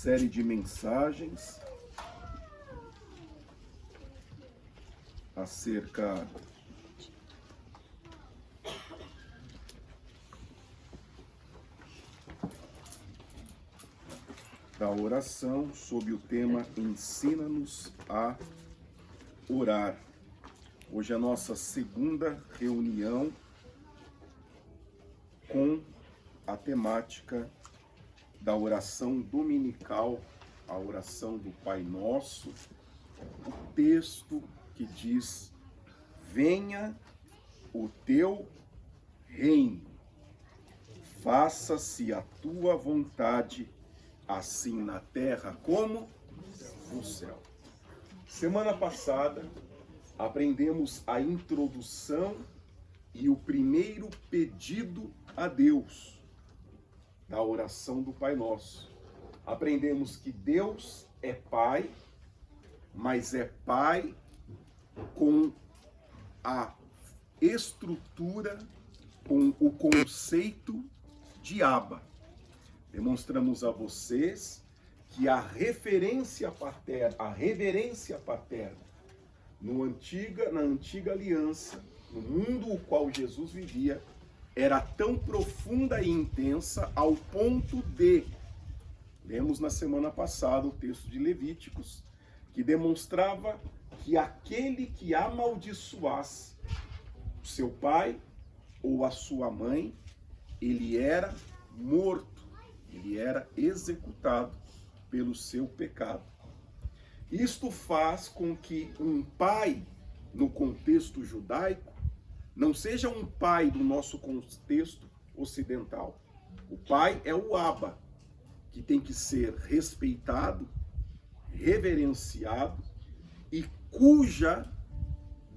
série de mensagens acerca da oração, sob o tema Ensina-nos a orar. Hoje é a nossa segunda reunião com a temática da oração dominical, a oração do Pai Nosso, o texto que diz: venha o teu reino, faça-se a tua vontade, assim na terra como no céu. Semana passada, aprendemos a introdução e o primeiro pedido a Deus da oração do Pai Nosso. Aprendemos que Deus é Pai, mas é Pai com a estrutura, com o conceito de Abba. Demonstramos a vocês que a reverência paterna na antiga aliança, no mundo o qual Jesus vivia, era tão profunda e intensa ao ponto de, lemos na semana passada o texto de Levíticos, que demonstrava que aquele que amaldiçoasse o seu pai ou a sua mãe, ele era morto, ele era executado pelo seu pecado. Isto faz com que um pai, no contexto judaico, não seja um pai do nosso contexto ocidental. O pai é o Abba, que tem que ser respeitado, reverenciado e cuja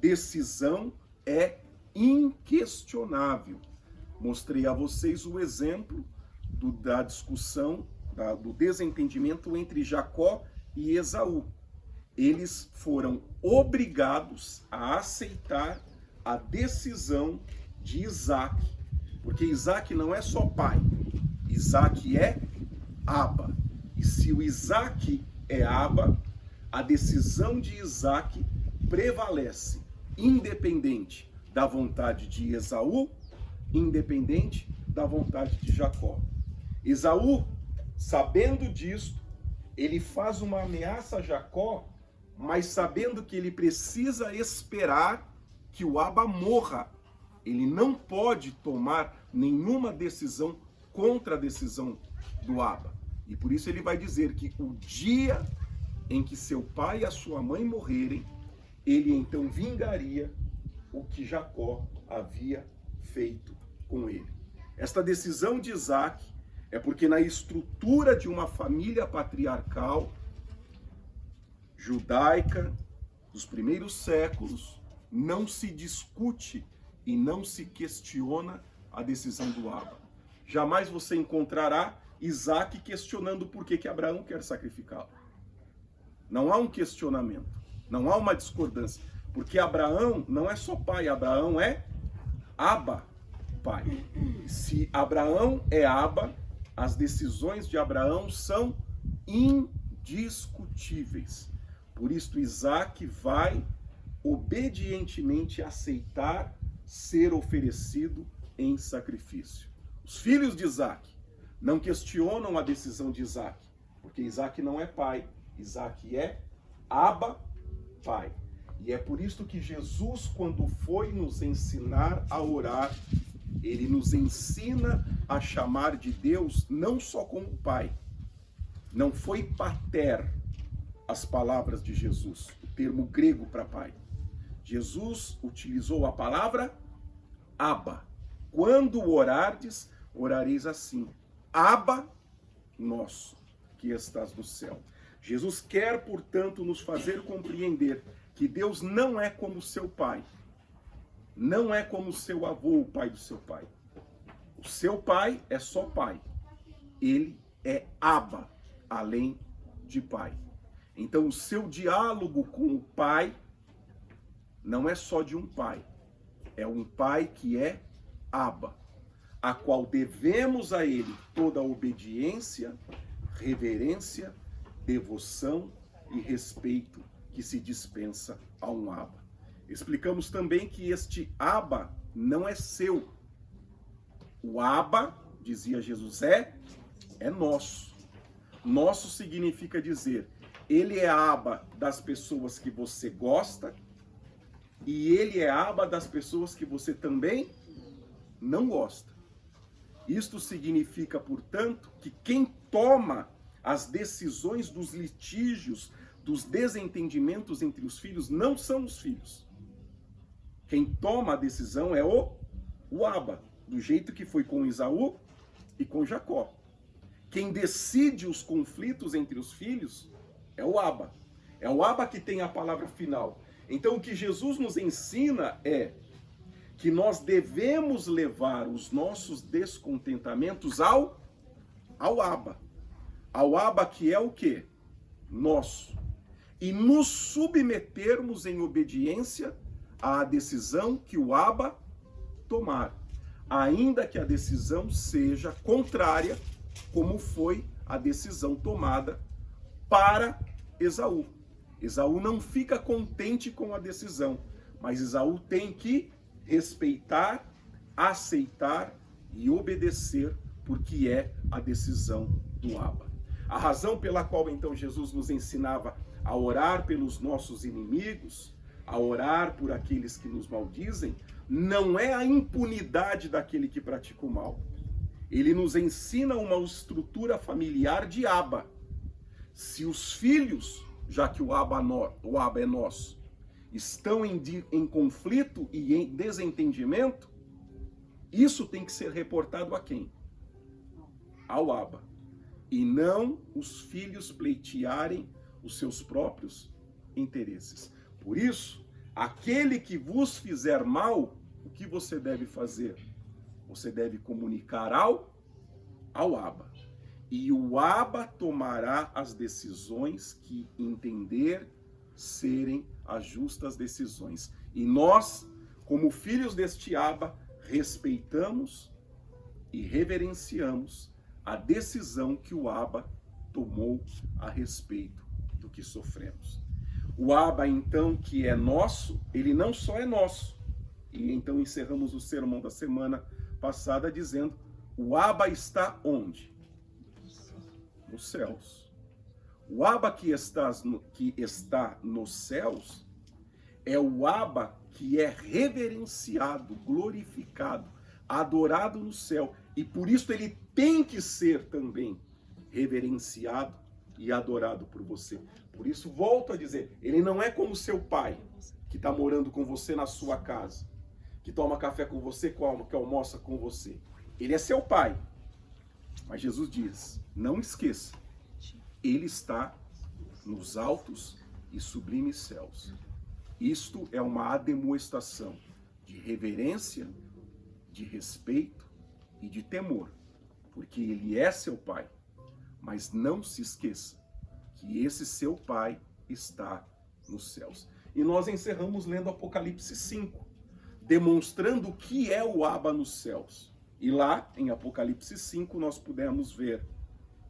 decisão é inquestionável. Mostrei a vocês o exemplo da discussão, do desentendimento entre Jacó e Esaú. Eles foram obrigados a aceitar a decisão de Isaac, porque Isaac não é só pai, Isaac é Abba. E se o Isaac é Abba, a decisão de Isaac prevalece, independente da vontade de Esaú, independente da vontade de Jacó. Esaú, sabendo disto, ele faz uma ameaça a Jacó, mas sabendo que ele precisa esperar que o Abba morra. Ele não pode tomar nenhuma decisão contra a decisão do Abba. E por isso ele vai dizer que o dia em que seu pai e a sua mãe morrerem, ele então vingaria o que Jacó havia feito com ele. Esta decisão de Isaac é porque na estrutura de uma família patriarcal judaica dos primeiros séculos, não se discute e não se questiona a decisão do Abba. Jamais você encontrará Isaac questionando por que Abraão quer sacrificá-lo. Não há um questionamento, não há uma discordância, porque Abraão não é só pai, Abraão é Abba, pai. Se Abraão é Abba, as decisões de Abraão são indiscutíveis. Por isso Isaac vai obedientemente aceitar ser oferecido em sacrifício. Os filhos de Isaac não questionam a decisão de Isaac, porque Isaac não é pai, Isaac é Abba, pai. E é por isso que Jesus, quando foi nos ensinar a orar, ele nos ensina a chamar de Deus não só como pai. Não foi pater as palavras de Jesus, o termo grego para pai. Jesus utilizou a palavra Abba. Quando orardes, orareis assim: Abba nosso, que estás no céu. Jesus quer, portanto, nos fazer compreender que Deus não é como seu pai. Não é como seu avô, o pai do seu pai. O seu pai é só pai. Ele é Abba, além de pai. Então, o seu diálogo com o pai não é só de um pai, é um pai que é Abba, a qual devemos a ele toda a obediência, reverência, devoção e respeito que se dispensa a um Abba. Explicamos também que este Abba não é seu. O Abba, dizia Jesus, é nosso. Nosso significa dizer, ele é Abba das pessoas que você gosta e ele é Abba das pessoas que você também não gosta. Isto significa, portanto, que quem toma as decisões dos litígios, dos desentendimentos entre os filhos, não são os filhos. Quem toma a decisão é o Abba, do jeito que foi com Esaú e com Jacó. Quem decide os conflitos entre os filhos é o Abba. É o Abba que tem a palavra final. Então o que Jesus nos ensina é que nós devemos levar os nossos descontentamentos ao Abba. Ao Abba que é o quê? Nosso. E nos submetermos em obediência à decisão que o Abba tomar. Ainda que a decisão seja contrária, como foi a decisão tomada para Esaú. Esaú não fica contente com a decisão, mas Esaú tem que respeitar, aceitar e obedecer, porque é a decisão do Abba. A razão pela qual então Jesus nos ensinava a orar pelos nossos inimigos, a orar por aqueles que nos maldizem, não é a impunidade daquele que pratica o mal. Ele nos ensina uma estrutura familiar de Abba. Se os filhos, já que o Abba é nosso, estão em conflito e em desentendimento, isso tem que ser reportado a quem? Ao Abba. E não os filhos pleitearem os seus próprios interesses. Por isso, aquele que vos fizer mal, o que você deve fazer? Você deve comunicar ao Abba. E o Abba tomará as decisões que entender serem as justas decisões. E nós, como filhos deste Abba, respeitamos e reverenciamos a decisão que o Abba tomou a respeito do que sofremos. O Abba, então, que é nosso, ele não só é nosso. E então encerramos o sermão da semana passada dizendo, o Abba está onde? Nos céus. O Abba que está nos céus é o Abba que é reverenciado, glorificado, adorado no céu. E por isso ele tem que ser também reverenciado e adorado por você. Por isso, volto a dizer, ele não é como seu pai, que está morando com você na sua casa, que toma café com você, que almoça com você. Ele é seu pai. Mas Jesus diz, não esqueça, ele está nos altos e sublimes céus. Isto é uma ademoestação de reverência, de respeito e de temor, porque ele é seu pai. Mas não se esqueça que esse seu pai está nos céus. E nós encerramos lendo Apocalipse 5, demonstrando o que é o Abba nos céus. E lá, em Apocalipse 5, nós pudemos ver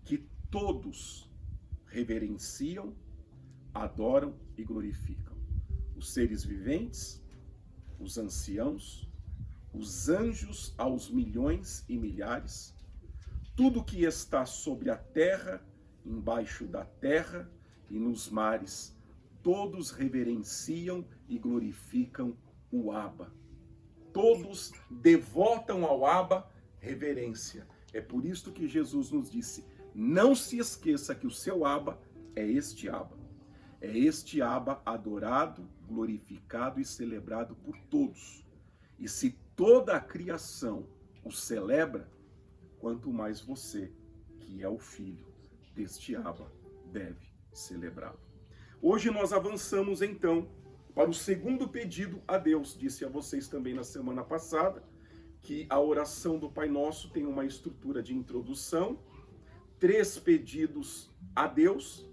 que todos reverenciam, adoram e glorificam. Os seres viventes, os anciãos, os anjos aos milhões e milhares, tudo que está sobre a terra, embaixo da terra e nos mares, todos reverenciam e glorificam o Abba. Todos devotam ao Abba reverência. É por isso que Jesus nos disse, não se esqueça que o seu Abba é este Abba. É este Abba adorado, glorificado e celebrado por todos. E se toda a criação o celebra, quanto mais você, que é o filho deste Abba, deve celebrá-lo. Hoje nós avançamos então para o segundo pedido a Deus. Disse a vocês também na semana passada que a oração do Pai Nosso tem uma estrutura de introdução, 3 pedidos a Deus,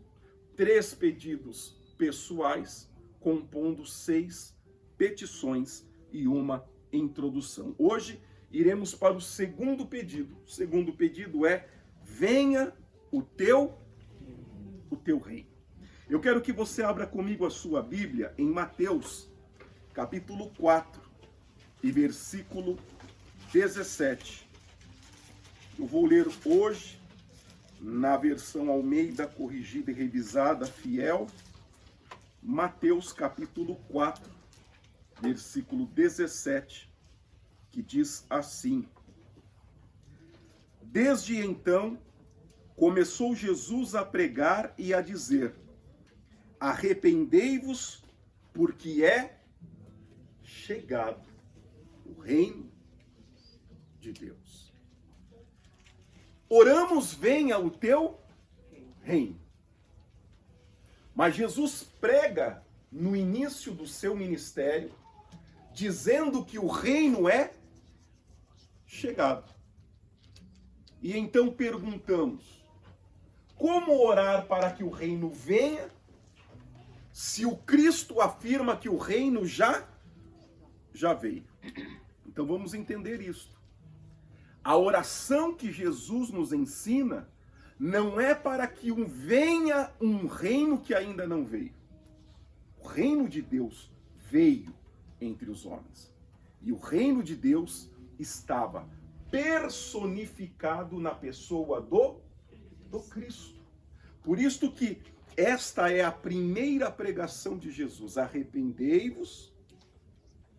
3 pedidos pessoais, compondo 6 petições e uma introdução. Hoje iremos para o segundo pedido. O segundo pedido é: venha o teu reino. Eu quero que você abra comigo a sua Bíblia em Mateus, capítulo 4, e versículo 17. Eu vou ler hoje na versão Almeida, corrigida e revisada, fiel, Mateus capítulo 4, versículo 17, que diz assim: Desde então, começou Jesus a pregar e a dizer: arrependei-vos, porque é chegado o reino de Deus. Oramos, venha o teu reino. Mas Jesus prega no início do seu ministério, dizendo que o reino é chegado. E então perguntamos: como orar para que o reino venha, se o Cristo afirma que o reino já veio? Então vamos entender isto. A oração que Jesus nos ensina não é para que venha um reino que ainda não veio. O reino de Deus veio entre os homens. E o reino de Deus estava personificado na pessoa do Cristo. Por isso que esta é a primeira pregação de Jesus: arrependei-vos,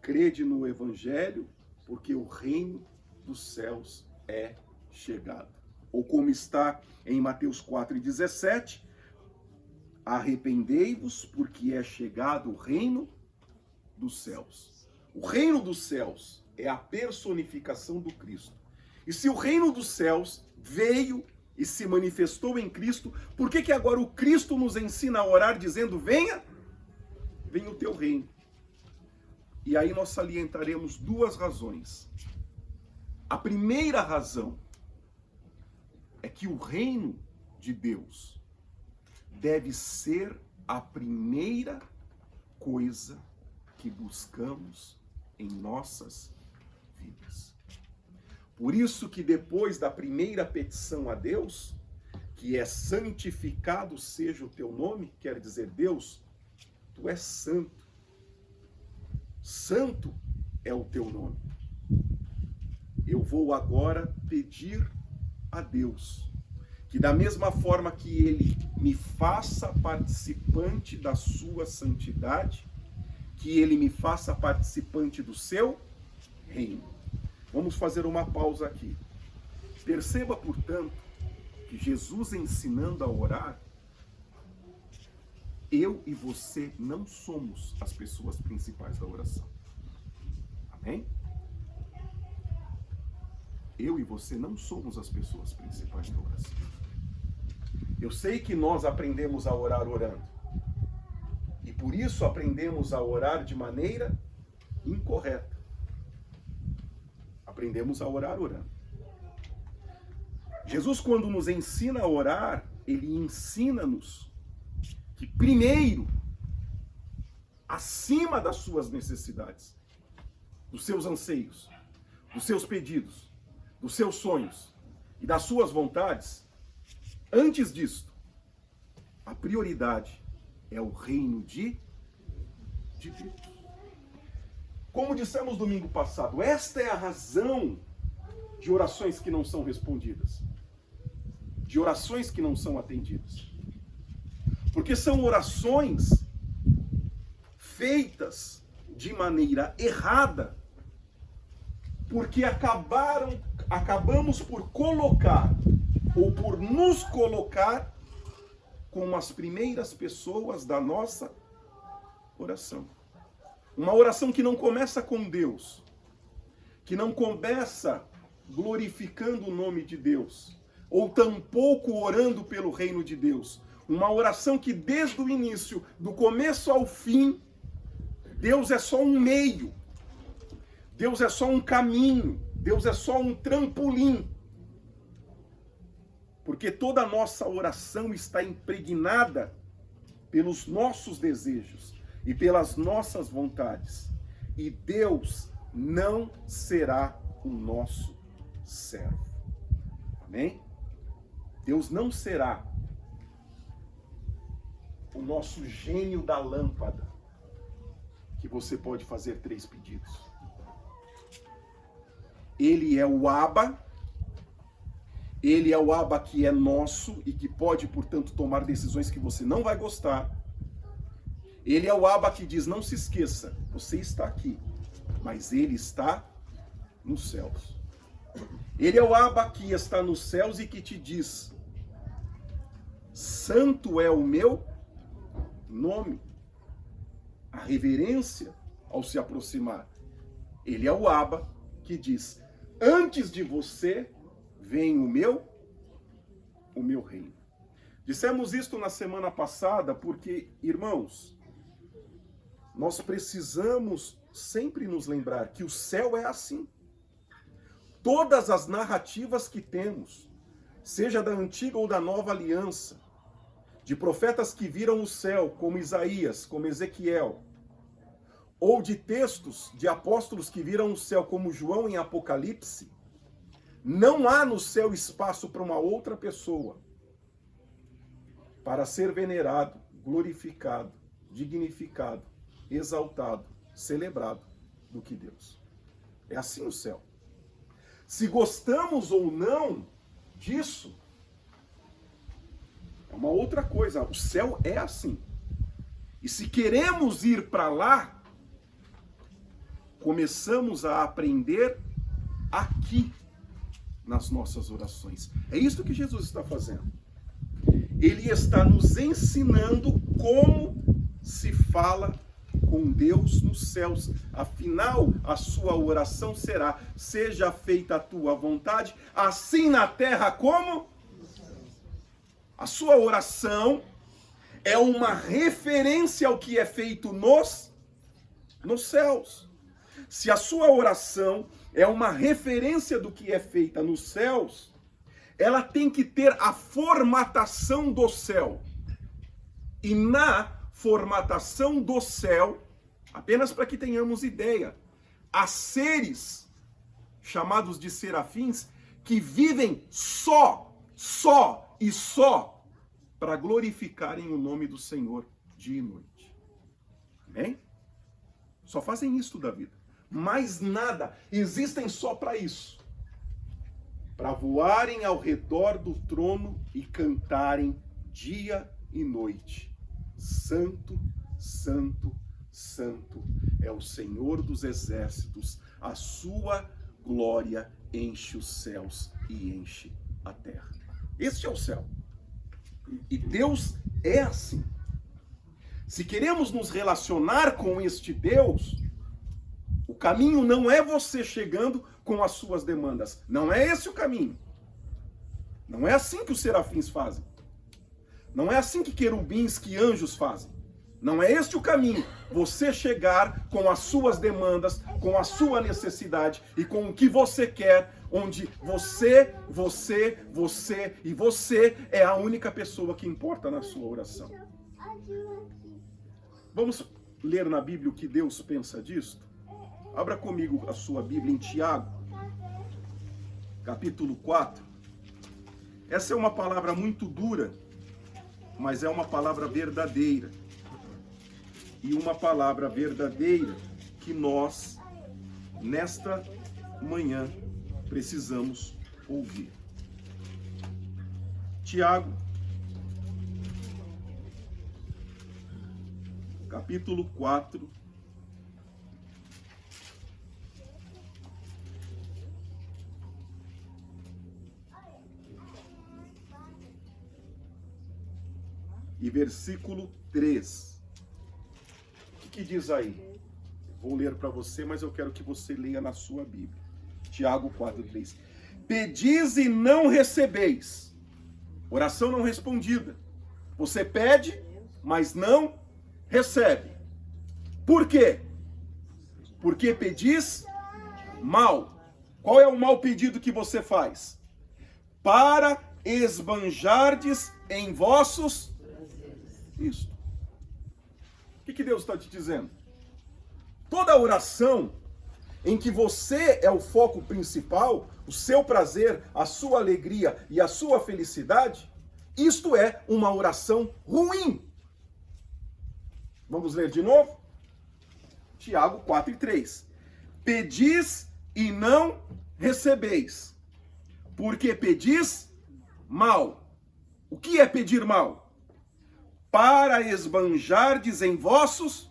crede no Evangelho, porque o reino dos céus é chegado. Ou como está em Mateus 4,17, arrependei-vos, porque é chegado o reino dos céus. O reino dos céus é a personificação do Cristo. E se o reino dos céus veio e se manifestou em Cristo, por que agora o Cristo nos ensina a orar dizendo: venha o teu reino? E aí nós salientaremos duas razões. A primeira razão é que o reino de Deus deve ser a primeira coisa que buscamos em nossas vidas. Por isso que depois da primeira petição a Deus, que é santificado seja o teu nome, quer dizer, Deus, tu és santo. Santo é o teu nome. Eu vou agora pedir a Deus que, da mesma forma que Ele me faça participante da sua santidade, que Ele me faça participante do seu reino. Vamos fazer uma pausa aqui. Perceba, portanto, que Jesus ensinando a orar, eu e você não somos as pessoas principais da oração. Amém? Eu e você não somos as pessoas principais da oração. Eu sei que nós aprendemos a orar orando. E por isso aprendemos a orar de maneira incorreta. Aprendemos a orar orando. Jesus, quando nos ensina a orar, Ele ensina-nos que primeiro, acima das suas necessidades, dos seus anseios, dos seus pedidos, dos seus sonhos e das suas vontades, antes disto, a prioridade é o reino de Deus. Como dissemos domingo passado, esta é a razão de orações que não são respondidas, de orações que não são atendidas. Porque são orações feitas de maneira errada, porque acabamos por colocar, ou por nos colocar, como as primeiras pessoas da nossa oração. Uma oração que não começa com Deus, que não começa glorificando o nome de Deus, ou tampouco orando pelo reino de Deus. Uma oração que desde o início, do começo ao fim, Deus é só um meio, Deus é só um caminho, Deus é só um trampolim. Porque toda a nossa oração está impregnada pelos nossos desejos e pelas nossas vontades. E Deus não será o nosso servo. Amém? Deus não será o nosso gênio da lâmpada, que você pode fazer 3 pedidos. Ele é o Abba, ele é o Abba que é nosso e que pode, portanto, tomar decisões que você não vai gostar. Ele é o Abba que diz, não se esqueça, você está aqui, mas ele está nos céus. Ele é o Abba que está nos céus e que te diz, santo é o meu nome. A reverência ao se aproximar. Ele é o Abba que diz, antes de você vem o meu reino. Dissemos isto na semana passada porque, irmãos, nós precisamos sempre nos lembrar que o céu é assim. Todas as narrativas que temos, seja da antiga ou da nova aliança, de profetas que viram o céu, como Isaías, como Ezequiel, ou de textos de apóstolos que viram o céu, como João em Apocalipse, não há no céu espaço para uma outra pessoa para ser venerado, glorificado, dignificado, exaltado, celebrado do que Deus. É assim o céu. Se gostamos ou não disso, é uma outra coisa. O céu é assim. E se queremos ir para lá, começamos a aprender aqui nas nossas orações. É isso que Jesus está fazendo. Ele está nos ensinando como se fala com Deus nos céus. Afinal, a sua oração será: seja feita a tua vontade, assim na terra como... A sua oração é uma referência ao que é feito nos céus. Se a sua oração é uma referência do que é feita nos céus, ela tem que ter a formatação do céu. E na formatação do céu, apenas para que tenhamos ideia, há seres chamados de serafins que vivem só para glorificarem o nome do Senhor dia e noite. Amém? Só fazem isso da vida. Mais nada. Existem só para isso. Para voarem ao redor do trono e cantarem dia e noite. Santo, santo, santo é o Senhor dos exércitos. A sua glória enche os céus e enche a terra. Este é o céu. E Deus é assim. Se queremos nos relacionar com este Deus, o caminho não é você chegando com as suas demandas. Não é esse o caminho. Não é assim que os serafins fazem. Não é assim que querubins, que anjos fazem. Não é este o caminho. Você chegar com as suas demandas, com a sua necessidade e com o que você quer, onde você e você é a única pessoa que importa na sua oração. Vamos ler na Bíblia o que Deus pensa disto? Abra comigo a sua Bíblia em Tiago, capítulo 4. Essa é uma palavra muito dura, mas é uma palavra verdadeira. E uma palavra verdadeira que nós, nesta manhã, precisamos ouvir. Tiago, capítulo 4. E versículo 3. O que diz aí? Vou ler para você, mas eu quero que você leia na sua Bíblia. Tiago 4:3. Pedis e não recebeis. Oração não respondida. Você pede, mas não recebe. Por quê? Porque pedis mal. Qual é o mal pedido que você faz? Para esbanjardes em vossos... Isto. O que Deus está te dizendo? Toda oração, em que você é o foco principal, o seu prazer, a sua alegria e a sua felicidade, isto é uma oração ruim. Vamos ler de novo? Tiago 4:3. Pedis e não recebeis, porque pedis mal. O que é pedir mal? Para esbanjardes em vossos...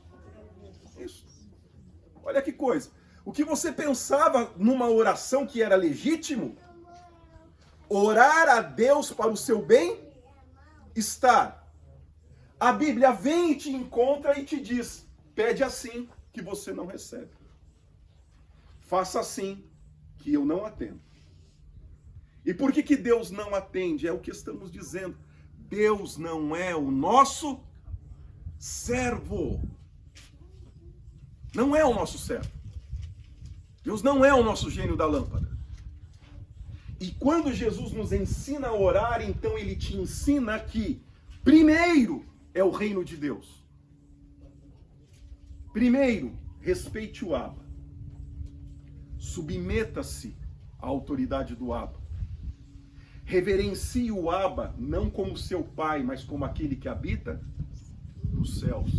Isso. Olha que coisa. O que você pensava numa oração que era legítimo, orar a Deus para o seu bem-estar. A Bíblia vem e te encontra e te diz, pede assim que você não recebe. Faça assim que eu não atendo. E por que Deus não atende? É o que estamos dizendo. Deus não é o nosso servo. Não é o nosso servo. Deus não é o nosso gênio da lâmpada. E quando Jesus nos ensina a orar, então ele te ensina que primeiro é o reino de Deus. Primeiro, respeite o Abba. Submeta-se à autoridade do Abba. Reverencie o Abba, não como seu pai, mas como aquele que habita nos céus.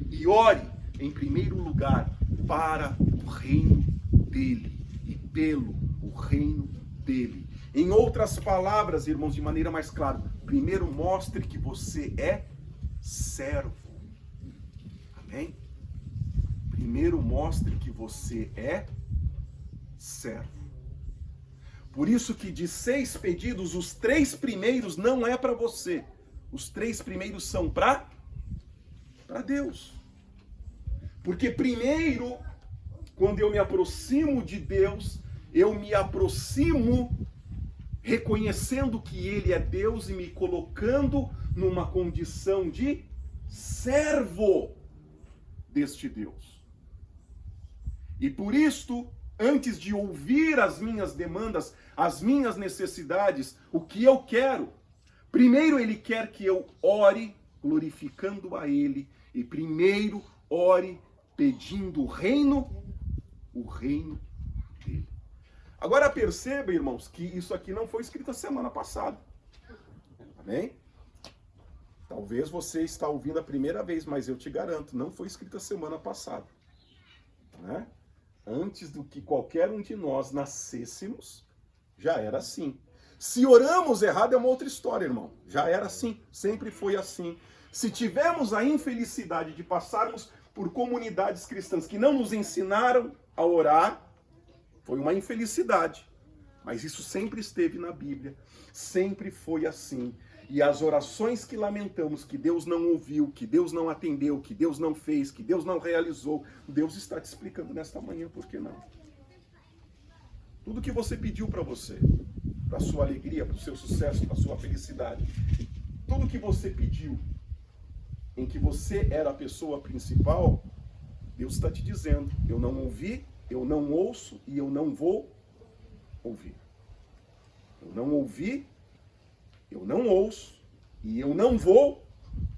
E ore, em primeiro lugar, para o reino dele e pelo o reino dele. Em outras palavras, irmãos, de maneira mais clara, primeiro mostre que você é servo. Amém? Primeiro mostre que você é servo. Por isso que de 6 pedidos, os 3 primeiros não é para você. Os 3 primeiros são para Deus. Porque primeiro, quando eu me aproximo de Deus, eu me aproximo reconhecendo que Ele é Deus e me colocando numa condição de servo deste Deus. E por isto, antes de ouvir as minhas demandas, as minhas necessidades, o que eu quero, primeiro Ele quer que eu ore glorificando a Ele, e primeiro ore pedindo o reino dele. Agora perceba, irmãos, que isso aqui não foi escrito a semana passada. Amém? Talvez você está ouvindo a primeira vez, mas eu te garanto, não foi escrito a semana passada. Né? Antes do que qualquer um de nós nascêssemos, já era assim. Se oramos errado é uma outra história, irmão. Já era assim, sempre foi assim. Se tivermos a infelicidade de passarmos por comunidades cristãs que não nos ensinaram a orar, foi uma infelicidade. Mas isso sempre esteve na Bíblia, sempre foi assim. E as orações que lamentamos, que Deus não ouviu, que Deus não atendeu, que Deus não fez, que Deus não realizou, Deus está te explicando nesta manhã por que não. Tudo que você pediu para você, para a sua alegria, para o seu sucesso, para a sua felicidade, tudo que você pediu, em que você era a pessoa principal, Deus está te dizendo, eu não ouvi, eu não ouço e eu não vou ouvir. Eu não ouvi, eu não ouço e eu não vou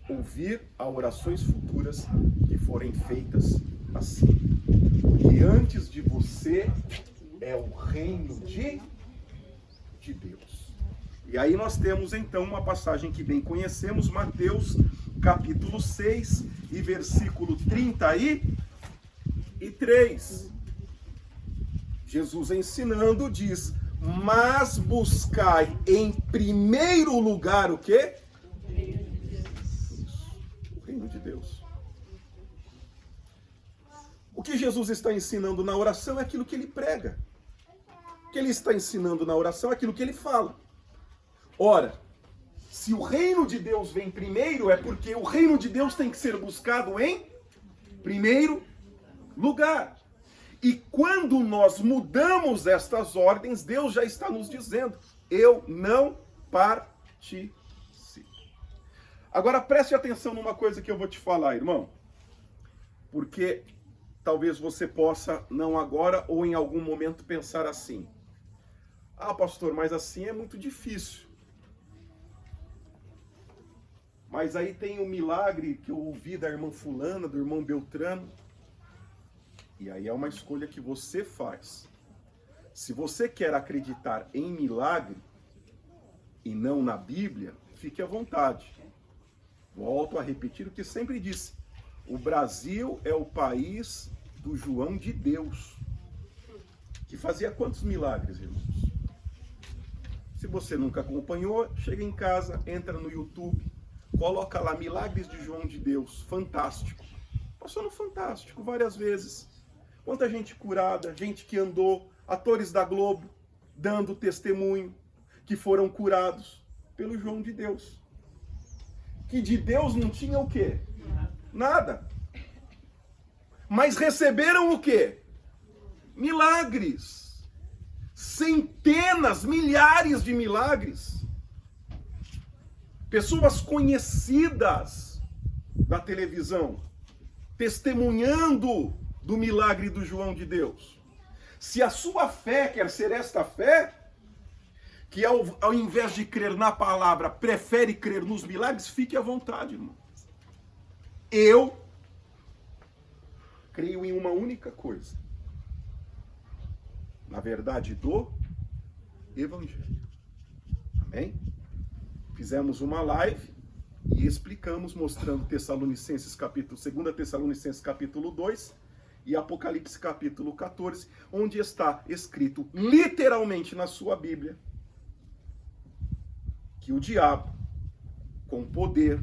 ouvir a orações futuras que forem feitas assim. Porque antes de você é o reino de Deus. E aí nós temos então uma passagem que bem conhecemos, Mateus capítulo 6 e versículo 33. Jesus ensinando diz, mas buscai em primeiro lugar o quê? O reino de Deus. O que Jesus está ensinando na oração é aquilo que ele prega. O que ele está ensinando na oração é aquilo que ele fala. Ora, se o reino de Deus vem primeiro, é porque o reino de Deus tem que ser buscado em primeiro lugar. E quando nós mudamos estas ordens, Deus já está nos dizendo, eu não participo. Agora preste atenção numa coisa que eu vou te falar, irmão. Porque talvez você possa, não agora ou em algum momento, pensar assim. Ah, pastor, mas assim é muito difícil. Mas aí tem o milagre que eu ouvi da irmã fulana, do irmão Beltrano. E aí é uma escolha que você faz. Se você quer acreditar em milagre e não na Bíblia, fique à vontade. Volto a repetir o que sempre disse. O Brasil é o país do João de Deus, que fazia quantos milagres, irmãos? Se você nunca acompanhou, chega em casa, entra no YouTube, coloca lá Milagres de João de Deus, fantástico. Passou no Fantástico várias vezes. Quanta gente curada, gente que andou, atores da Globo, dando testemunho, que foram curados pelo João de Deus. Que de Deus não tinha o quê? Nada. Mas receberam o quê? Milagres. Centenas, milhares de milagres. Pessoas conhecidas da televisão, testemunhando do milagre do João de Deus. Se a sua fé quer ser esta fé, que ao invés de crer na palavra, prefere crer nos milagres, fique à vontade, irmão. Eu creio em uma única coisa. Na verdade do Evangelho. Amém? Fizemos uma live e explicamos, mostrando Tessalonicenses capítulo 2 Tessalonicenses capítulo 2 e Apocalipse capítulo 14, onde está escrito literalmente na sua Bíblia que o diabo, com poder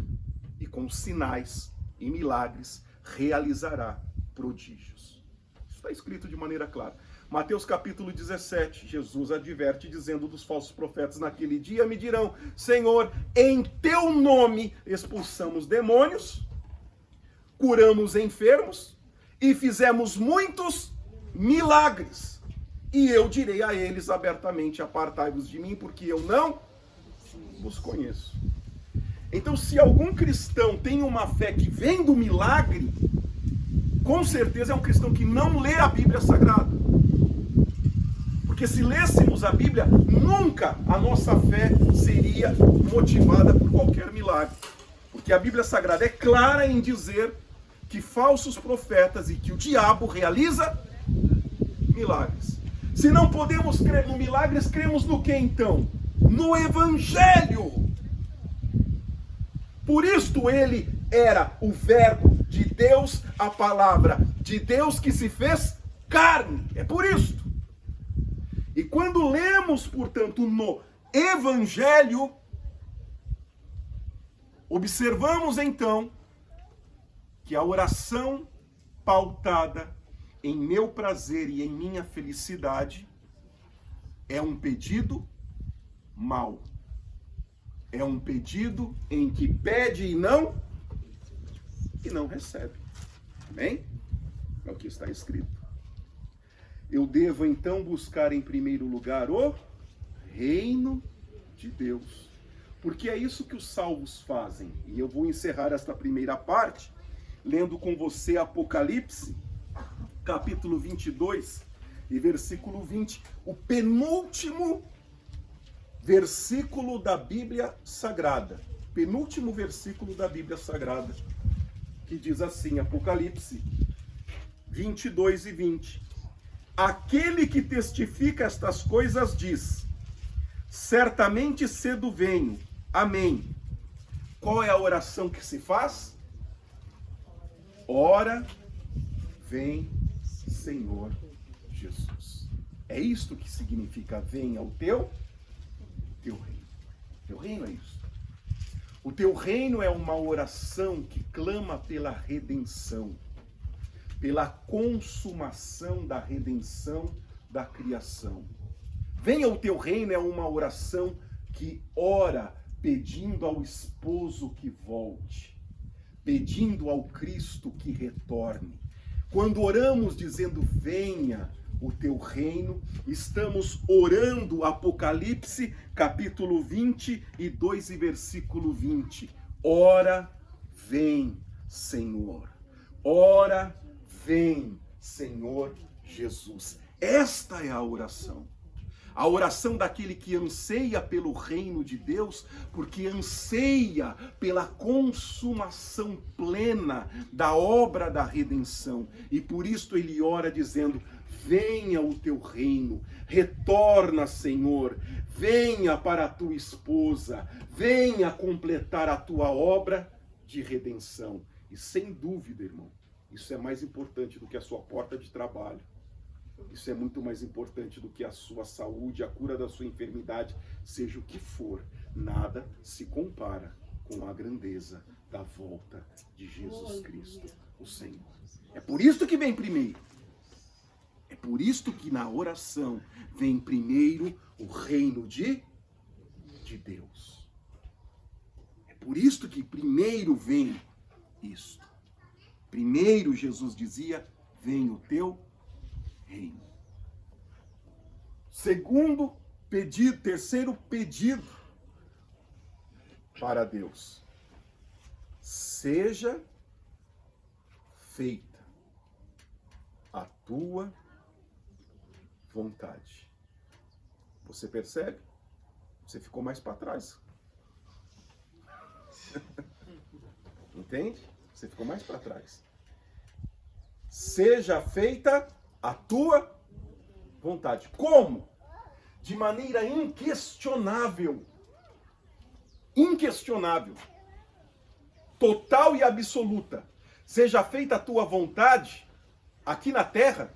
e com sinais e milagres, realizará prodígios. Isso está escrito de maneira clara. Mateus capítulo 17, Jesus adverte dizendo dos falsos profetas: naquele dia me dirão, Senhor, em teu nome expulsamos demônios, curamos enfermos e fizemos muitos milagres. E eu direi a eles abertamente, apartai-vos de mim, porque eu não vos conheço. Então, se algum cristão tem uma fé que vem do milagre, com certeza é um cristão que não lê a Bíblia Sagrada. Porque se lêssemos a Bíblia, nunca a nossa fé seria motivada por qualquer milagre. Porque a Bíblia Sagrada é clara em dizer que falsos profetas e que o diabo realiza milagres. Se não podemos crer no milagres, cremos no que então? No Evangelho. Por isto ele era o verbo de Deus, a palavra de Deus que se fez carne. É por isto. E quando lemos, portanto, no Evangelho, observamos então que a oração pautada em meu prazer e em minha felicidade é um pedido mau. É um pedido em que pede e não recebe. Amém? É o que está escrito. Eu devo então buscar em primeiro lugar o reino de Deus. Porque é isso que os salvos fazem. E eu vou encerrar esta primeira parte lendo com você Apocalipse, capítulo 22 e versículo 20. O penúltimo versículo da Bíblia Sagrada. Penúltimo versículo da Bíblia Sagrada. Que diz assim, Apocalipse 22 e 20. Aquele que testifica estas coisas diz: certamente cedo venho. Amém. Qual é a oração que se faz? Ora, vem, Senhor Jesus. É isto que significa: venha o teu reino. Teu reino é isso. O teu reino é uma oração que clama pela redenção, pela consumação da redenção da criação. Venha o teu reino é uma oração que ora pedindo ao esposo que volte, pedindo ao Cristo que retorne. Quando oramos dizendo venha o teu reino, estamos orando Apocalipse capítulo 22 e versículo 20. Ora, vem, Senhor. Ora, vem, Senhor Jesus. Esta é a oração. A oração daquele que anseia pelo reino de Deus, porque anseia pela consumação plena da obra da redenção. E por isso ele ora dizendo: venha o teu reino, retorna, Senhor, venha para a tua esposa, venha completar a tua obra de redenção. E sem dúvida, irmão, isso é mais importante do que a sua porta de trabalho. Isso é muito mais importante do que a sua saúde, a cura da sua enfermidade, seja o que for. Nada se compara com a grandeza da volta de Jesus Cristo, o Senhor. É por isso que vem primeiro. É por isso que na oração vem primeiro o reino de Deus. É por isso que primeiro vem isto. Primeiro Jesus dizia: vem o teu reino. Segundo pedido, terceiro pedido para Deus: seja feita a tua vontade. Você percebe? Você ficou mais para trás. Entende? Você ficou mais para trás. Seja feita a tua vontade. Como? De maneira inquestionável. Inquestionável. Total e absoluta. Seja feita a tua vontade aqui na terra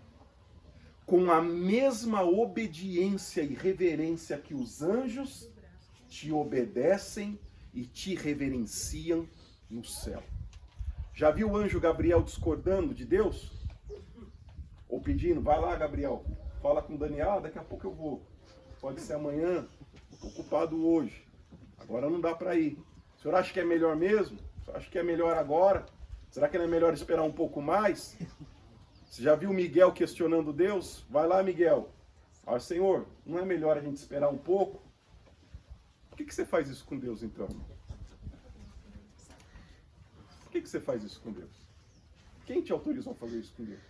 com a mesma obediência e reverência que os anjos te obedecem e te reverenciam no céu. Já viu o anjo Gabriel discordando de Deus? Ou pedindo: vai lá, Gabriel, fala com Daniel, daqui a pouco eu vou. Pode ser amanhã, estou ocupado hoje. Agora não dá para ir. O senhor acha que é melhor mesmo? O senhor acha que é melhor agora? Será que não é melhor esperar um pouco mais? Você já viu Miguel questionando Deus? Vai lá, Miguel. Ah, Senhor, não é melhor a gente esperar um pouco? Por que você faz isso com Deus, então? Por que você faz isso com Deus? Quem te autorizou a fazer isso com Deus?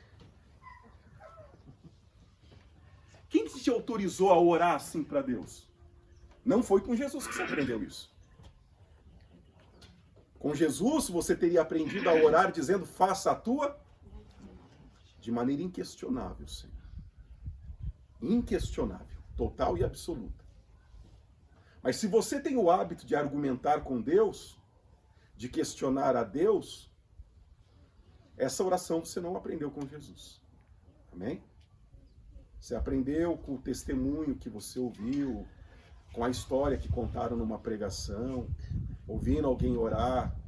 Quem te autorizou a orar assim para Deus? Não foi com Jesus que você aprendeu isso. Com Jesus você teria aprendido a orar dizendo: faça a tua de maneira inquestionável, Senhor. Inquestionável, total e absoluta. Mas se você tem o hábito de argumentar com Deus, de questionar a Deus, essa oração você não aprendeu com Jesus. Amém? Você aprendeu com o testemunho que você ouviu, com a história que contaram numa pregação, ouvindo alguém orar,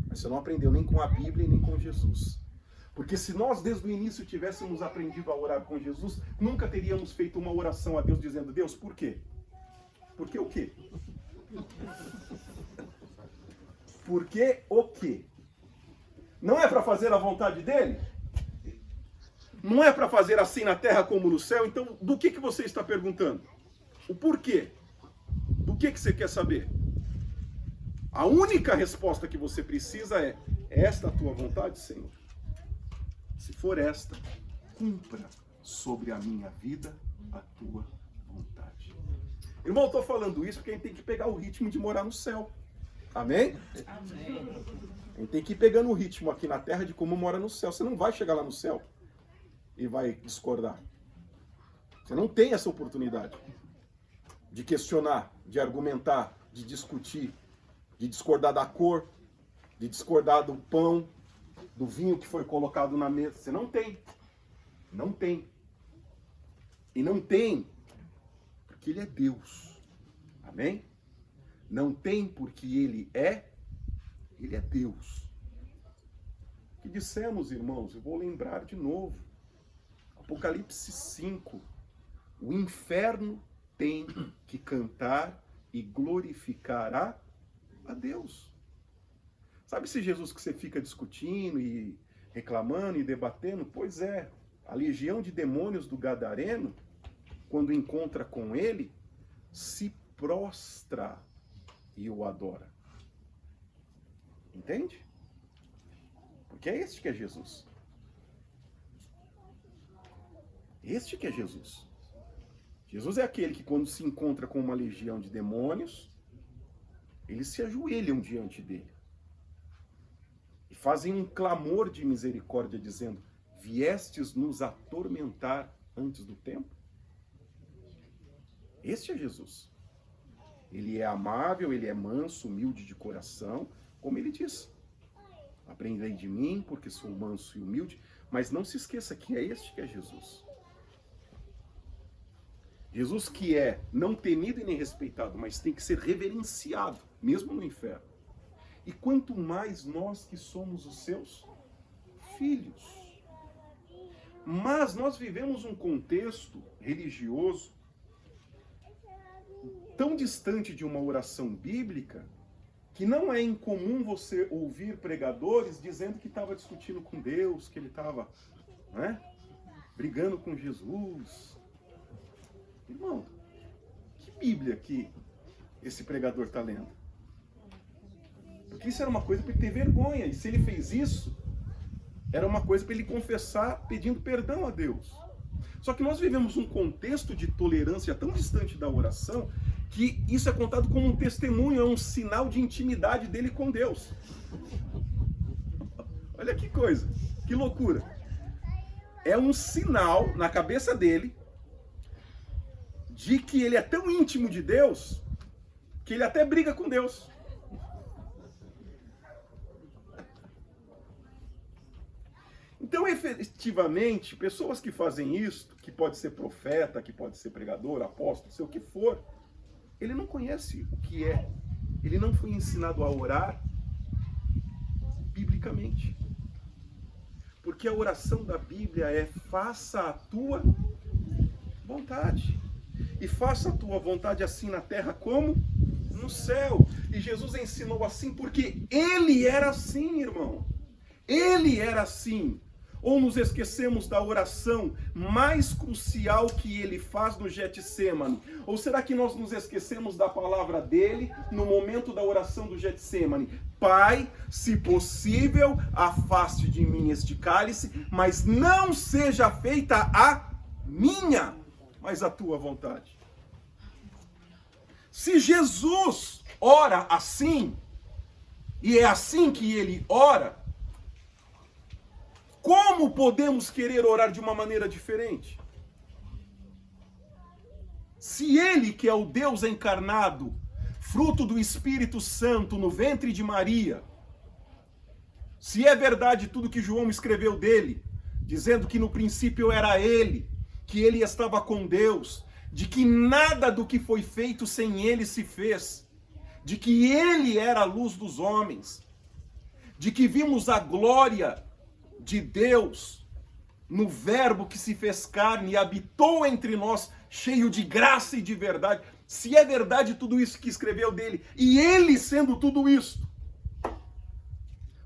mas você não aprendeu nem com a Bíblia e nem com Jesus. Porque se nós desde o início tivéssemos aprendido a orar com Jesus, nunca teríamos feito uma oração a Deus dizendo: Deus, por quê? Por que o quê? Por que o quê? Não é para fazer a vontade dele? Não é para fazer assim na terra como no céu? Então, do que você está perguntando? O porquê? Do que você quer saber? A única resposta que você precisa é: é esta a tua vontade, Senhor? Se for esta, cumpra sobre a minha vida a tua vontade. Irmão, eu estou falando isso porque a gente tem que pegar o ritmo de morar no céu. Amém? Amém. A gente tem que ir pegando o ritmo aqui na terra de como mora no céu. Você não vai chegar lá no céu e vai discordar. Você não tem essa oportunidade de questionar, de argumentar, de discutir, de discordar da cor, de discordar do pão, do vinho que foi colocado na mesa. Você não tem. Não tem. E não tem porque ele é Deus. Amém? Não tem porque ele é Deus. O que dissemos, irmãos? Eu vou lembrar de novo. Apocalipse 5. O inferno tem que cantar e glorificar a Deus. Sabe esse Jesus que você fica discutindo e reclamando e debatendo? Pois é, a legião de demônios do Gadareno, quando encontra com ele, se prostra e o adora. Entende? Porque é este que é Jesus. Este que é Jesus. Jesus é aquele que, quando se encontra com uma legião de demônios, eles se ajoelham diante dele e fazem um clamor de misericórdia, dizendo: viestes nos atormentar antes do tempo? Este é Jesus. Ele é amável, ele é manso, humilde de coração, como ele diz: aprendei de mim, porque sou manso e humilde. Mas não se esqueça que é este que é Jesus. Jesus que é não temido e nem respeitado, mas tem que ser reverenciado, mesmo no inferno. E quanto mais nós que somos os seus filhos. Mas nós vivemos um contexto religioso tão distante de uma oração bíblica que não é incomum você ouvir pregadores dizendo que estava discutindo com Deus, que ele estava, né, brigando com Jesus. Irmão, que Bíblia que esse pregador está lendo? Porque isso era uma coisa para ele ter vergonha, e se ele fez isso, era uma coisa para ele confessar pedindo perdão a Deus. Só que nós vivemos um contexto de tolerância tão distante da oração que isso é contado como um testemunho, é um sinal de intimidade dele com Deus. Olha que coisa, que loucura. É um sinal na cabeça dele de que ele é tão íntimo de Deus que ele até briga com Deus. Então, efetivamente, pessoas que fazem isso, que pode ser profeta, que pode ser pregador, apóstolo, sei o que for, ele não conhece o que é. Ele não foi ensinado a orar biblicamente. Porque a oração da Bíblia é: faça a tua vontade. E faça a tua vontade assim na terra como no céu. E Jesus ensinou assim porque ele era assim, irmão. Ele era assim. Ou nos esquecemos da oração mais crucial que ele faz no Getsêmani? Ou será que nós nos esquecemos da palavra dele no momento da oração do Getsêmani? Pai, se possível, afaste de mim este cálice, mas não seja feita a minha, mas a tua vontade. Se Jesus ora assim, e é assim que ele ora, como podemos querer orar de uma maneira diferente? Se ele, que é o Deus encarnado, fruto do Espírito Santo no ventre de Maria, se é verdade tudo que João escreveu dele, dizendo que no princípio era ele, que ele estava com Deus, de que nada do que foi feito sem ele se fez, de que ele era a luz dos homens, de que vimos a glória de Deus no verbo que se fez carne e habitou entre nós, cheio de graça e de verdade. Se é verdade tudo isso que escreveu dele, e ele sendo tudo isso,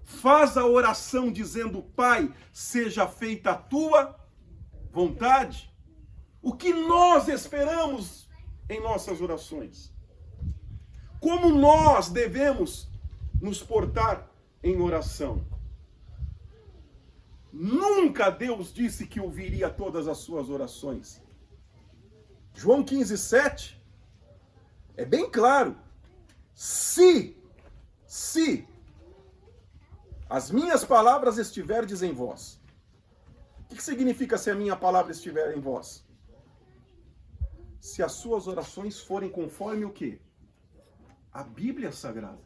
faz a oração dizendo: Pai, seja feita a tua vontade. O que nós esperamos em nossas orações? Como nós devemos nos portar em oração? Nunca Deus disse que ouviria todas as suas orações. João 15:7 é bem claro. Se as minhas palavras estiverdes em vós. O que significa se a minha palavra estiver em vós? Se as suas orações forem conforme o quê? A Bíblia Sagrada.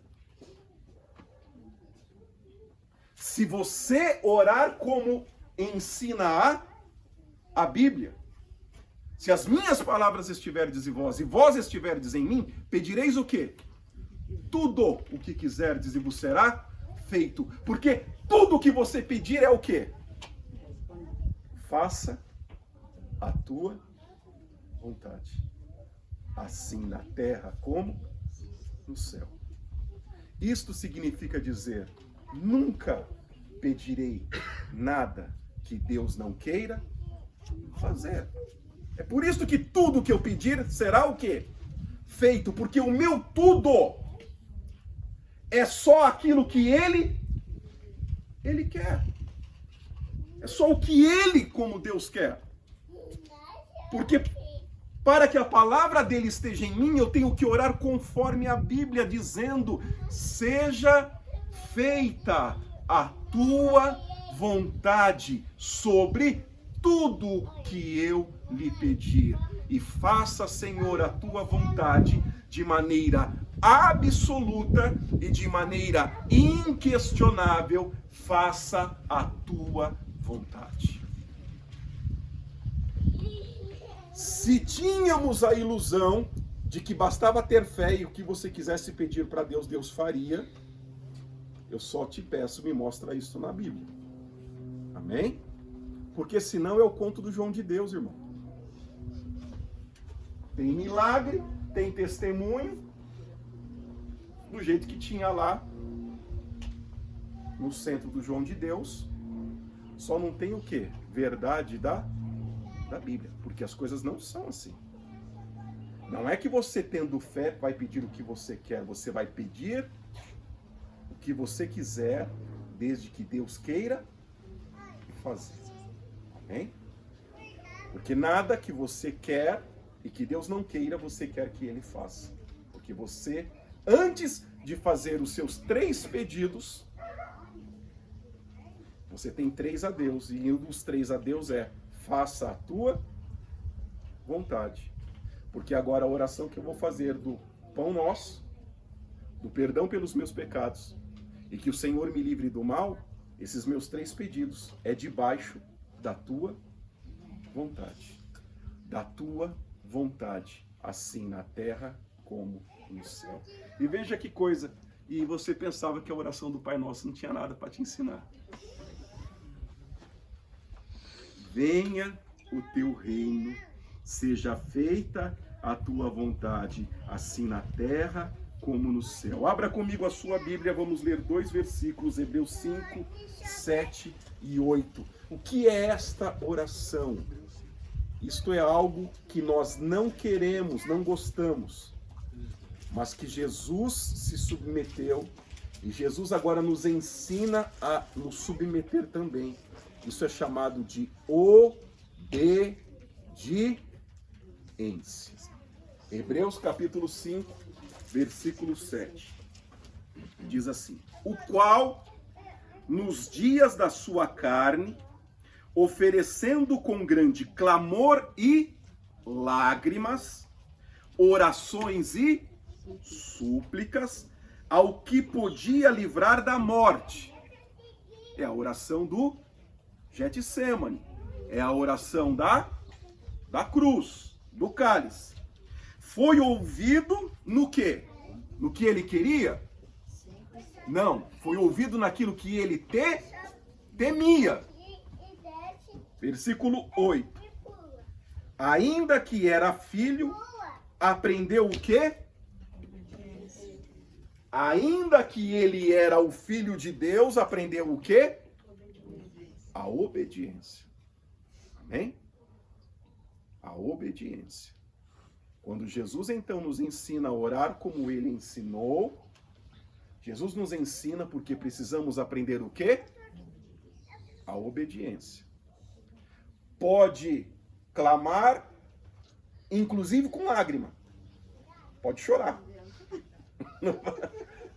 Se você orar como ensina a Bíblia, se as minhas palavras estiverdes em vós e vós estiverdes em mim, pedireis o quê? Tudo o que quiserdes e vos será feito. Porque tudo o que você pedir é o quê? Faça a tua vontade, assim na terra como no céu. Isto significa dizer: nunca pedirei nada que Deus não queira fazer. É por isso que tudo que eu pedir será o quê? Feito, porque o meu tudo é só aquilo que Ele quer. É só o que Ele, como Deus, quer. Porque Para que a palavra dele esteja em mim, eu tenho que orar conforme a Bíblia, dizendo: seja feita a tua vontade sobre tudo que eu lhe pedir. E faça, Senhor, a tua vontade de maneira absoluta e de maneira inquestionável. Faça a tua vontade. Se tínhamos a ilusão de que bastava ter fé e o que você quisesse pedir para Deus, Deus faria, eu só te peço, me mostra isso na Bíblia. Amém? Porque senão é o conto do João de Deus, irmão. Tem milagre, tem testemunho, do jeito que tinha lá no centro do João de Deus, só não tem o quê? Verdade da Bíblia, porque as coisas não são assim. Não é que você tendo fé vai pedir o que você quer, você vai pedir o que você quiser, desde que Deus queira fazer. Amém? Porque nada que você quer e que Deus não queira, você quer que Ele faça. Porque você, antes de fazer os seus 3 pedidos, você tem 3 a Deus, e um dos 3 a Deus é: faça a tua vontade. Porque agora a oração que eu vou fazer do pão nosso, do perdão pelos meus pecados, e que o Senhor me livre do mal, esses meus 3 pedidos é debaixo da tua vontade. Da tua vontade, assim na terra como no céu. E veja que coisa, e você pensava que a oração do Pai Nosso não tinha nada para te ensinar. Venha o teu reino, seja feita a tua vontade, assim na terra como no céu. Abra comigo a sua Bíblia, vamos ler 2 versículos, Hebreus 5, 7 e 8. O que é esta oração? Isto é algo que nós não queremos, não gostamos, mas que Jesus se submeteu, e Jesus agora nos ensina a nos submeter também. Isso é chamado de obediência. Hebreus capítulo 5, versículo 7. Diz assim: o qual, nos dias da sua carne, oferecendo com grande clamor e lágrimas, orações e súplicas, ao que podia livrar da morte. É a oração do Getsemane, é a oração da cruz, do cálice. Foi ouvido no quê? No que ele queria? Não, foi ouvido naquilo que ele temia. Versículo 8. Ainda que era filho, aprendeu o quê? Ainda que ele era o filho de Deus, aprendeu o quê? A obediência. Amém? A obediência. Quando Jesus então nos ensina a orar como ele ensinou, Jesus nos ensina porque precisamos aprender o quê? A obediência. Pode clamar, inclusive com lágrima. Pode chorar.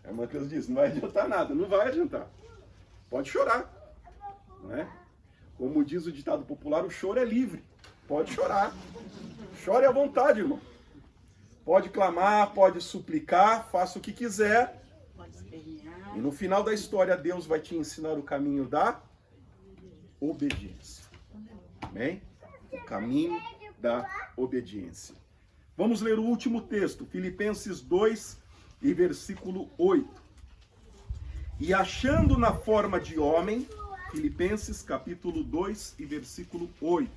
A irmã Cris diz, não vai adiantar nada, não vai adiantar. Pode chorar. Não é? Como diz o ditado popular, o choro é livre. Pode chorar. Chore à vontade, irmão. Pode clamar, pode suplicar, faça o que quiser. E no final da história, Deus vai te ensinar o caminho da obediência. Amém? O caminho da obediência. Vamos ler o último texto, Filipenses 2 e versículo 8. E achando na forma de homem, Filipenses capítulo 2 e versículo 8.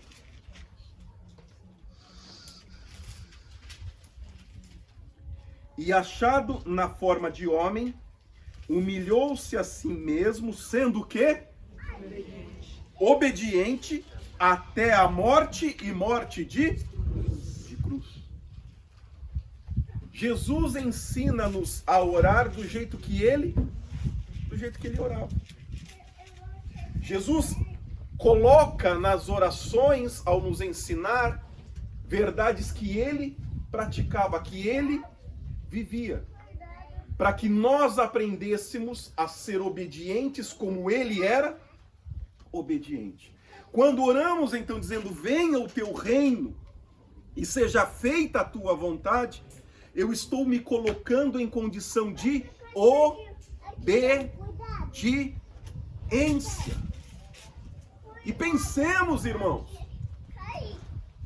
E achado na forma de homem, humilhou-se a si mesmo, sendo o quê? Obediente até a morte e morte de cruz. Jesus ensina-nos a orar do jeito que ele orava. Jesus coloca nas orações, ao nos ensinar, verdades que ele praticava, que ele vivia, para que nós aprendêssemos a ser obedientes como ele era obediente. Quando oramos, então, dizendo, venha o teu reino e seja feita a tua vontade, eu estou me colocando em condição de obediência. E pensemos, irmãos,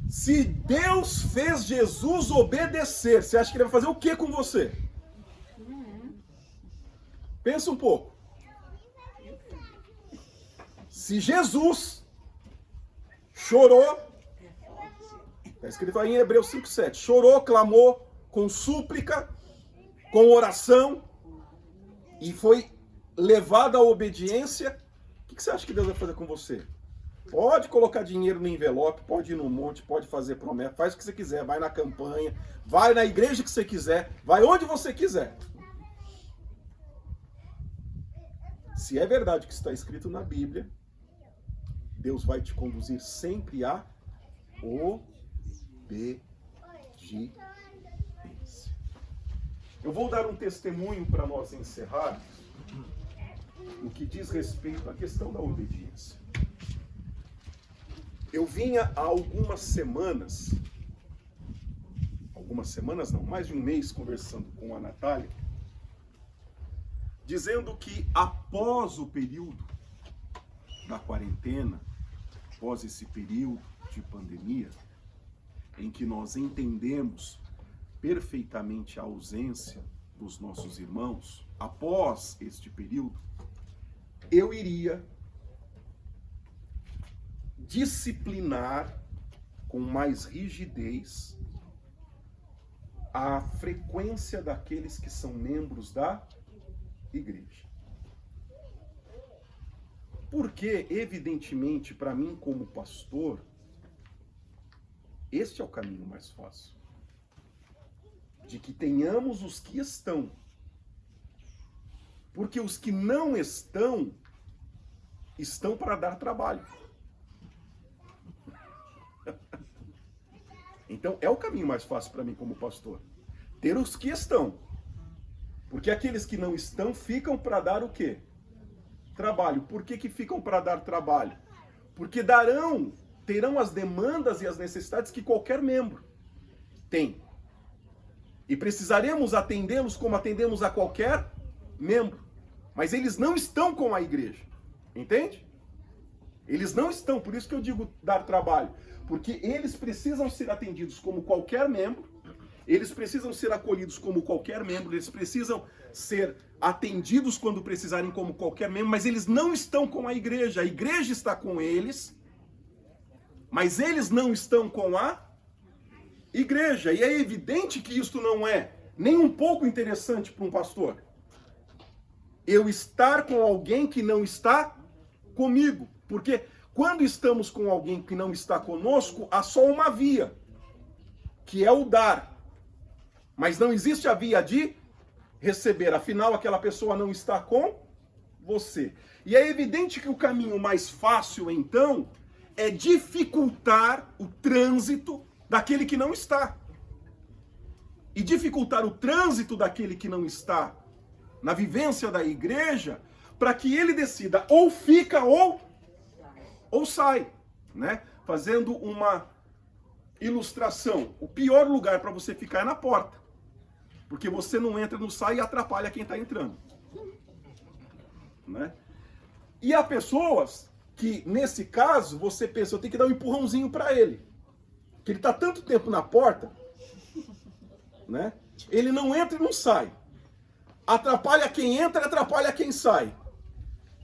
se Deus fez Jesus obedecer, você acha que ele vai fazer o que com você? Pensa um pouco. Se Jesus chorou, está escrito aí em Hebreus 5:7, chorou, clamou, com súplica, com oração, e foi levado à obediência, o que você acha que Deus vai fazer com você? Pode colocar dinheiro no envelope, pode ir no monte, pode fazer promessa, faz o que você quiser, vai na campanha, vai na igreja que você quiser, vai onde você quiser. Se é verdade o que está escrito na Bíblia, Deus vai te conduzir sempre a obediência. Eu vou dar um testemunho para nós encerrarmos no que diz respeito à questão da obediência. Eu vinha há algumas semanas não, mais de um mês conversando com a Natália, dizendo que após o período da quarentena, após esse período de pandemia, em que nós entendemos perfeitamente a ausência dos nossos irmãos, após este período, eu iria disciplinar com mais rigidez a frequência daqueles que são membros da igreja. Porque, evidentemente, para mim como pastor, este é o caminho mais fácil. De que tenhamos os que estão. Porque os que não estão, estão para dar trabalho. Então, é o caminho mais fácil para mim como pastor. Ter os que estão. Porque aqueles que não estão ficam para dar o quê? Trabalho. Por que ficam para dar trabalho? Porque terão as demandas e as necessidades que qualquer membro tem. E precisaremos atendê-los como atendemos a qualquer membro. Mas eles não estão com a igreja. Entende? Eles não estão, por isso que eu digo dar trabalho. Porque eles precisam ser atendidos como qualquer membro, eles precisam ser acolhidos como qualquer membro, eles precisam ser atendidos quando precisarem como qualquer membro, mas eles não estão com a igreja está com eles, mas eles não estão com a igreja. E é evidente que isto não é nem um pouco interessante para um pastor. Eu estar com alguém que não está comigo, porque quando estamos com alguém que não está conosco, há só uma via, que é o dar. Mas não existe a via de receber. Afinal, aquela pessoa não está com você. E é evidente que o caminho mais fácil, então, é dificultar o trânsito daquele que não está. E dificultar o trânsito daquele que não está na vivência da igreja, para que ele decida ou fica ou sai, né? Fazendo uma ilustração. O pior lugar para você ficar é na porta. Porque você não entra, não sai e atrapalha quem está entrando. Né? E há pessoas que, nesse caso, você pensa, eu tenho que dar um empurrãozinho para ele. Que ele está tanto tempo na porta, né? Ele não entra e não sai. Atrapalha quem entra, atrapalha quem sai.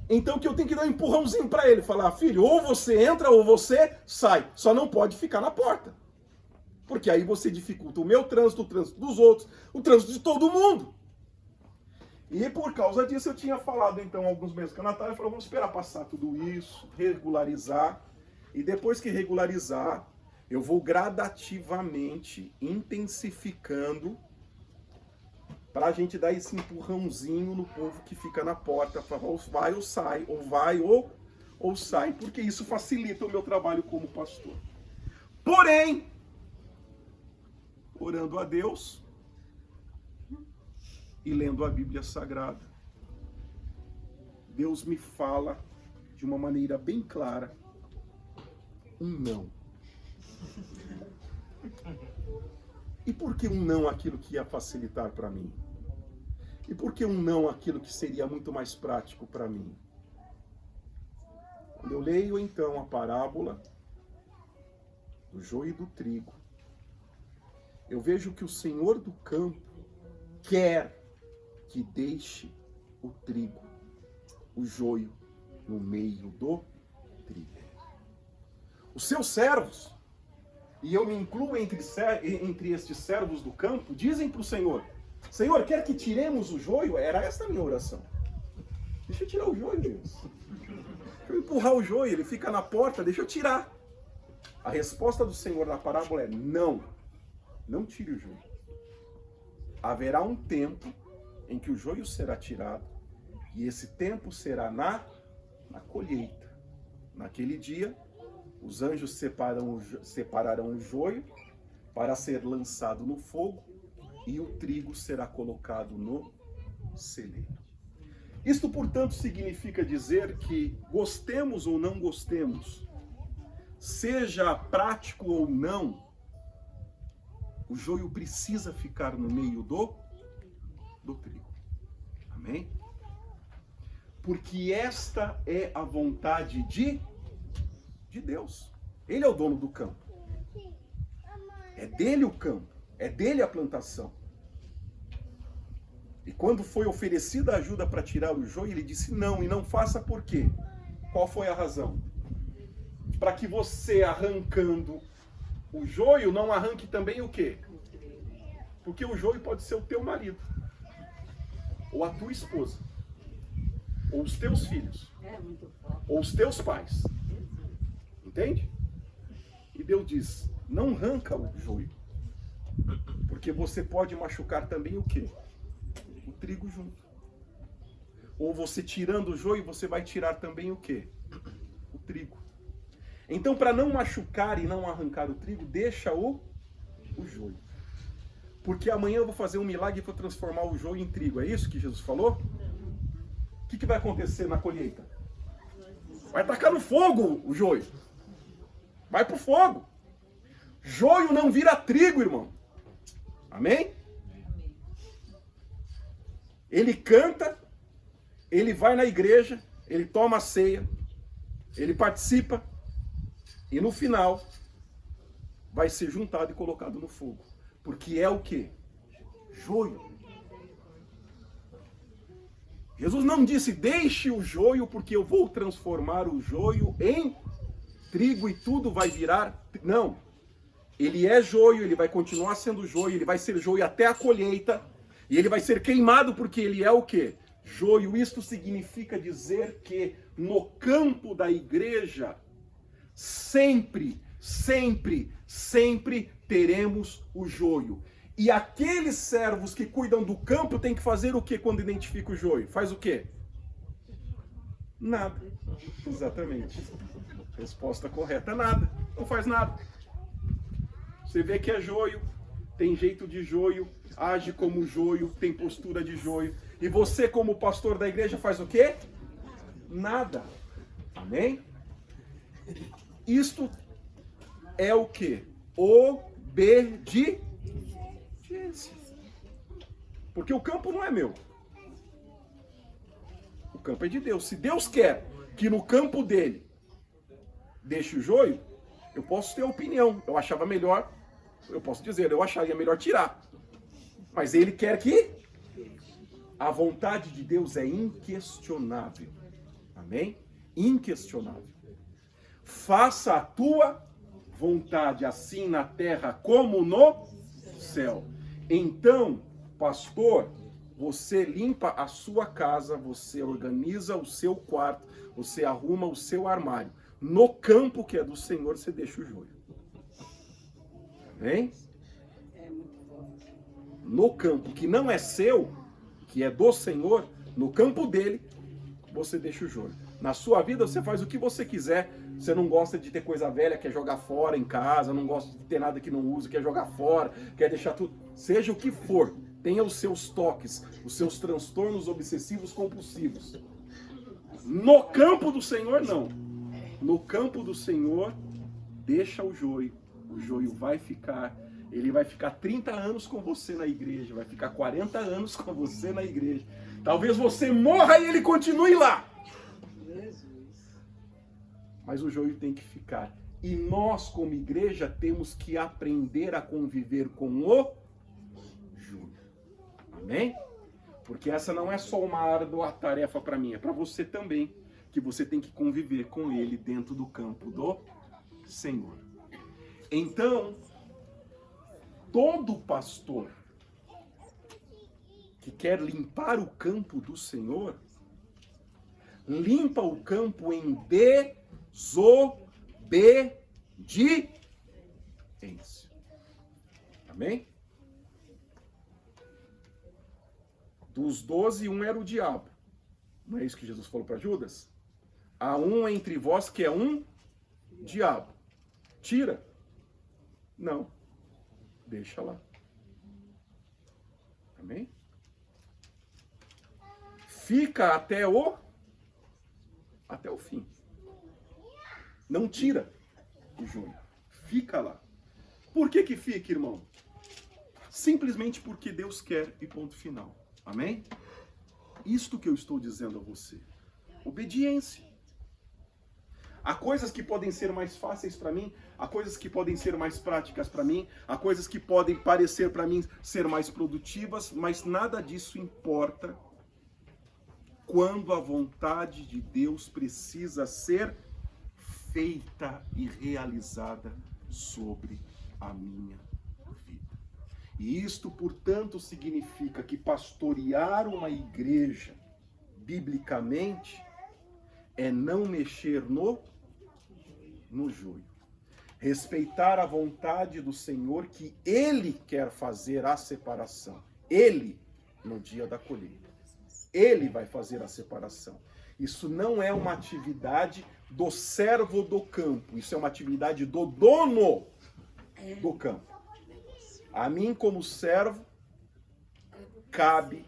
Então que eu tenho que dar um empurrãozinho para ele, falar, filho, ou você entra ou você sai, só não pode ficar na porta. Porque aí você dificulta o meu trânsito, o trânsito dos outros, o trânsito de todo mundo. E por causa disso eu tinha falado então alguns meses com a Natália, falou, vamos esperar passar tudo isso, regularizar, e depois que regularizar, eu vou gradativamente intensificando para a gente dar esse empurrãozinho no povo que fica na porta, ou vai ou sai, ou vai ou sai, porque isso facilita o meu trabalho como pastor. Porém, orando a Deus e lendo a Bíblia Sagrada. Deus me fala de uma maneira bem clara um não. E por que um não aquilo que ia facilitar para mim? E por que um não aquilo que seria muito mais prático para mim? Quando eu leio então a parábola do joio e do trigo, eu vejo que o Senhor do campo quer que deixe o trigo, o joio, no meio do trigo. Os seus servos, e eu me incluo entre estes servos do campo, dizem para o Senhor: Senhor, quer que tiremos o joio? Era esta a minha oração. Deixa eu tirar o joio, Deus. Deixa eu empurrar o joio, ele fica na porta, deixa eu tirar. A resposta do Senhor na parábola é: não, não tire o joio. Haverá um tempo em que o joio será tirado, e esse tempo será na colheita. Naquele dia, os anjos separarão o joio para ser lançado no fogo, e o trigo será colocado no celeiro. Isto, portanto, significa dizer que, gostemos ou não gostemos, seja prático ou não, o joio precisa ficar no meio do trigo. Amém? Porque esta é a vontade de Deus. Ele é o dono do campo. É dele o campo. É dele a plantação. E quando foi oferecida a ajuda para tirar o joio, ele disse não, e não faça por quê? Qual foi a razão? Para que você, arrancando o joio, não arranque também o quê? Porque o joio pode ser o teu marido, ou a tua esposa, ou os teus filhos, ou os teus pais. Entende? E Deus diz: não arranca o joio, porque você pode machucar também o quê? O trigo junto. Ou você tirando o joio, você vai tirar também o quê? O trigo. Então, para não machucar e não arrancar o trigo, deixa o joio. Porque amanhã eu vou fazer um milagre e vou transformar o joio em trigo. É isso que Jesus falou? O que vai acontecer na colheita? Vai tacar no fogo o joio. Vai pro fogo. Joio não vira trigo, irmão. Amém? Ele canta, ele vai na igreja, ele toma a ceia, ele participa, e no final vai ser juntado e colocado no fogo. Porque é o quê? Joio. Jesus não disse: deixe o joio, porque eu vou transformar o joio em trigo e tudo vai virar. Não. Ele é joio, ele vai continuar sendo joio, ele vai ser joio até a colheita, e ele vai ser queimado porque ele é o quê? Joio. Isto significa dizer que no campo da igreja, sempre, sempre, sempre teremos o joio. E aqueles servos que cuidam do campo têm que fazer o que quando identifica o joio? Faz o quê? Nada. Exatamente. Resposta correta: nada. Não faz nada. Você vê que é joio, tem jeito de joio, age como joio, tem postura de joio. E você, como pastor da igreja, faz o quê? Nada. Amém? Isto é o quê? Obediência. Porque o campo não é meu. O campo é de Deus. Se Deus quer que no campo dele deixe o joio, eu posso ter opinião. Eu achava melhor, eu posso dizer, eu acharia melhor tirar. Mas ele quer que a vontade de Deus é inquestionável. Amém? Inquestionável. Faça a tua vontade, assim na terra como no céu. Então, pastor, você limpa a sua casa, você organiza o seu quarto, você arruma o seu armário. No campo que é do Senhor, você deixa o joio. Amém? No campo que não é seu, que é do Senhor, no campo dele, você deixa o joio. Na sua vida, você faz o que você quiser, Você não gosta de ter coisa velha, quer jogar fora em casa, não gosta de ter nada que não usa, quer jogar fora, quer deixar tudo. Seja o que for, tenha os seus toques, os seus transtornos obsessivos compulsivos. No campo do Senhor, não. No campo do Senhor, deixa o joio vai ficar. Ele vai ficar 30 anos com você na igreja, vai ficar 40 anos com você na igreja. Talvez você morra e ele continue lá. Mas o joio tem que ficar. E nós, como igreja, temos que aprender a conviver com o joio. Amém? Porque essa não é só uma árdua tarefa para mim, é para você também, que você tem que conviver com ele dentro do campo do Senhor. Então, todo pastor que quer limpar o campo do Senhor, limpa o campo em desobediência. Amém? Dos 12, um era o diabo. Não é isso que Jesus falou para Judas? Há um entre vós que é um diabo. Tira? Não. Deixa lá. Amém? Fica até o fim. Não tira o joio. Fica lá. Por que que fica, irmão? Simplesmente porque Deus quer e ponto final. Amém? Isto que eu estou dizendo a você. Obediência. Há coisas que podem ser mais fáceis para mim, há coisas que podem ser mais práticas para mim, há coisas que podem parecer para mim ser mais produtivas, mas nada disso importa quando a vontade de Deus precisa ser feita e realizada sobre a minha vida. E isto, portanto, significa que pastorear uma igreja, biblicamente, é não mexer no joio. Respeitar a vontade do Senhor, que Ele quer fazer a separação. Ele, no dia da colheita. Ele vai fazer a separação. Isso não é uma atividade do servo do campo. Isso é uma atividade do dono do campo. A mim, como servo, cabe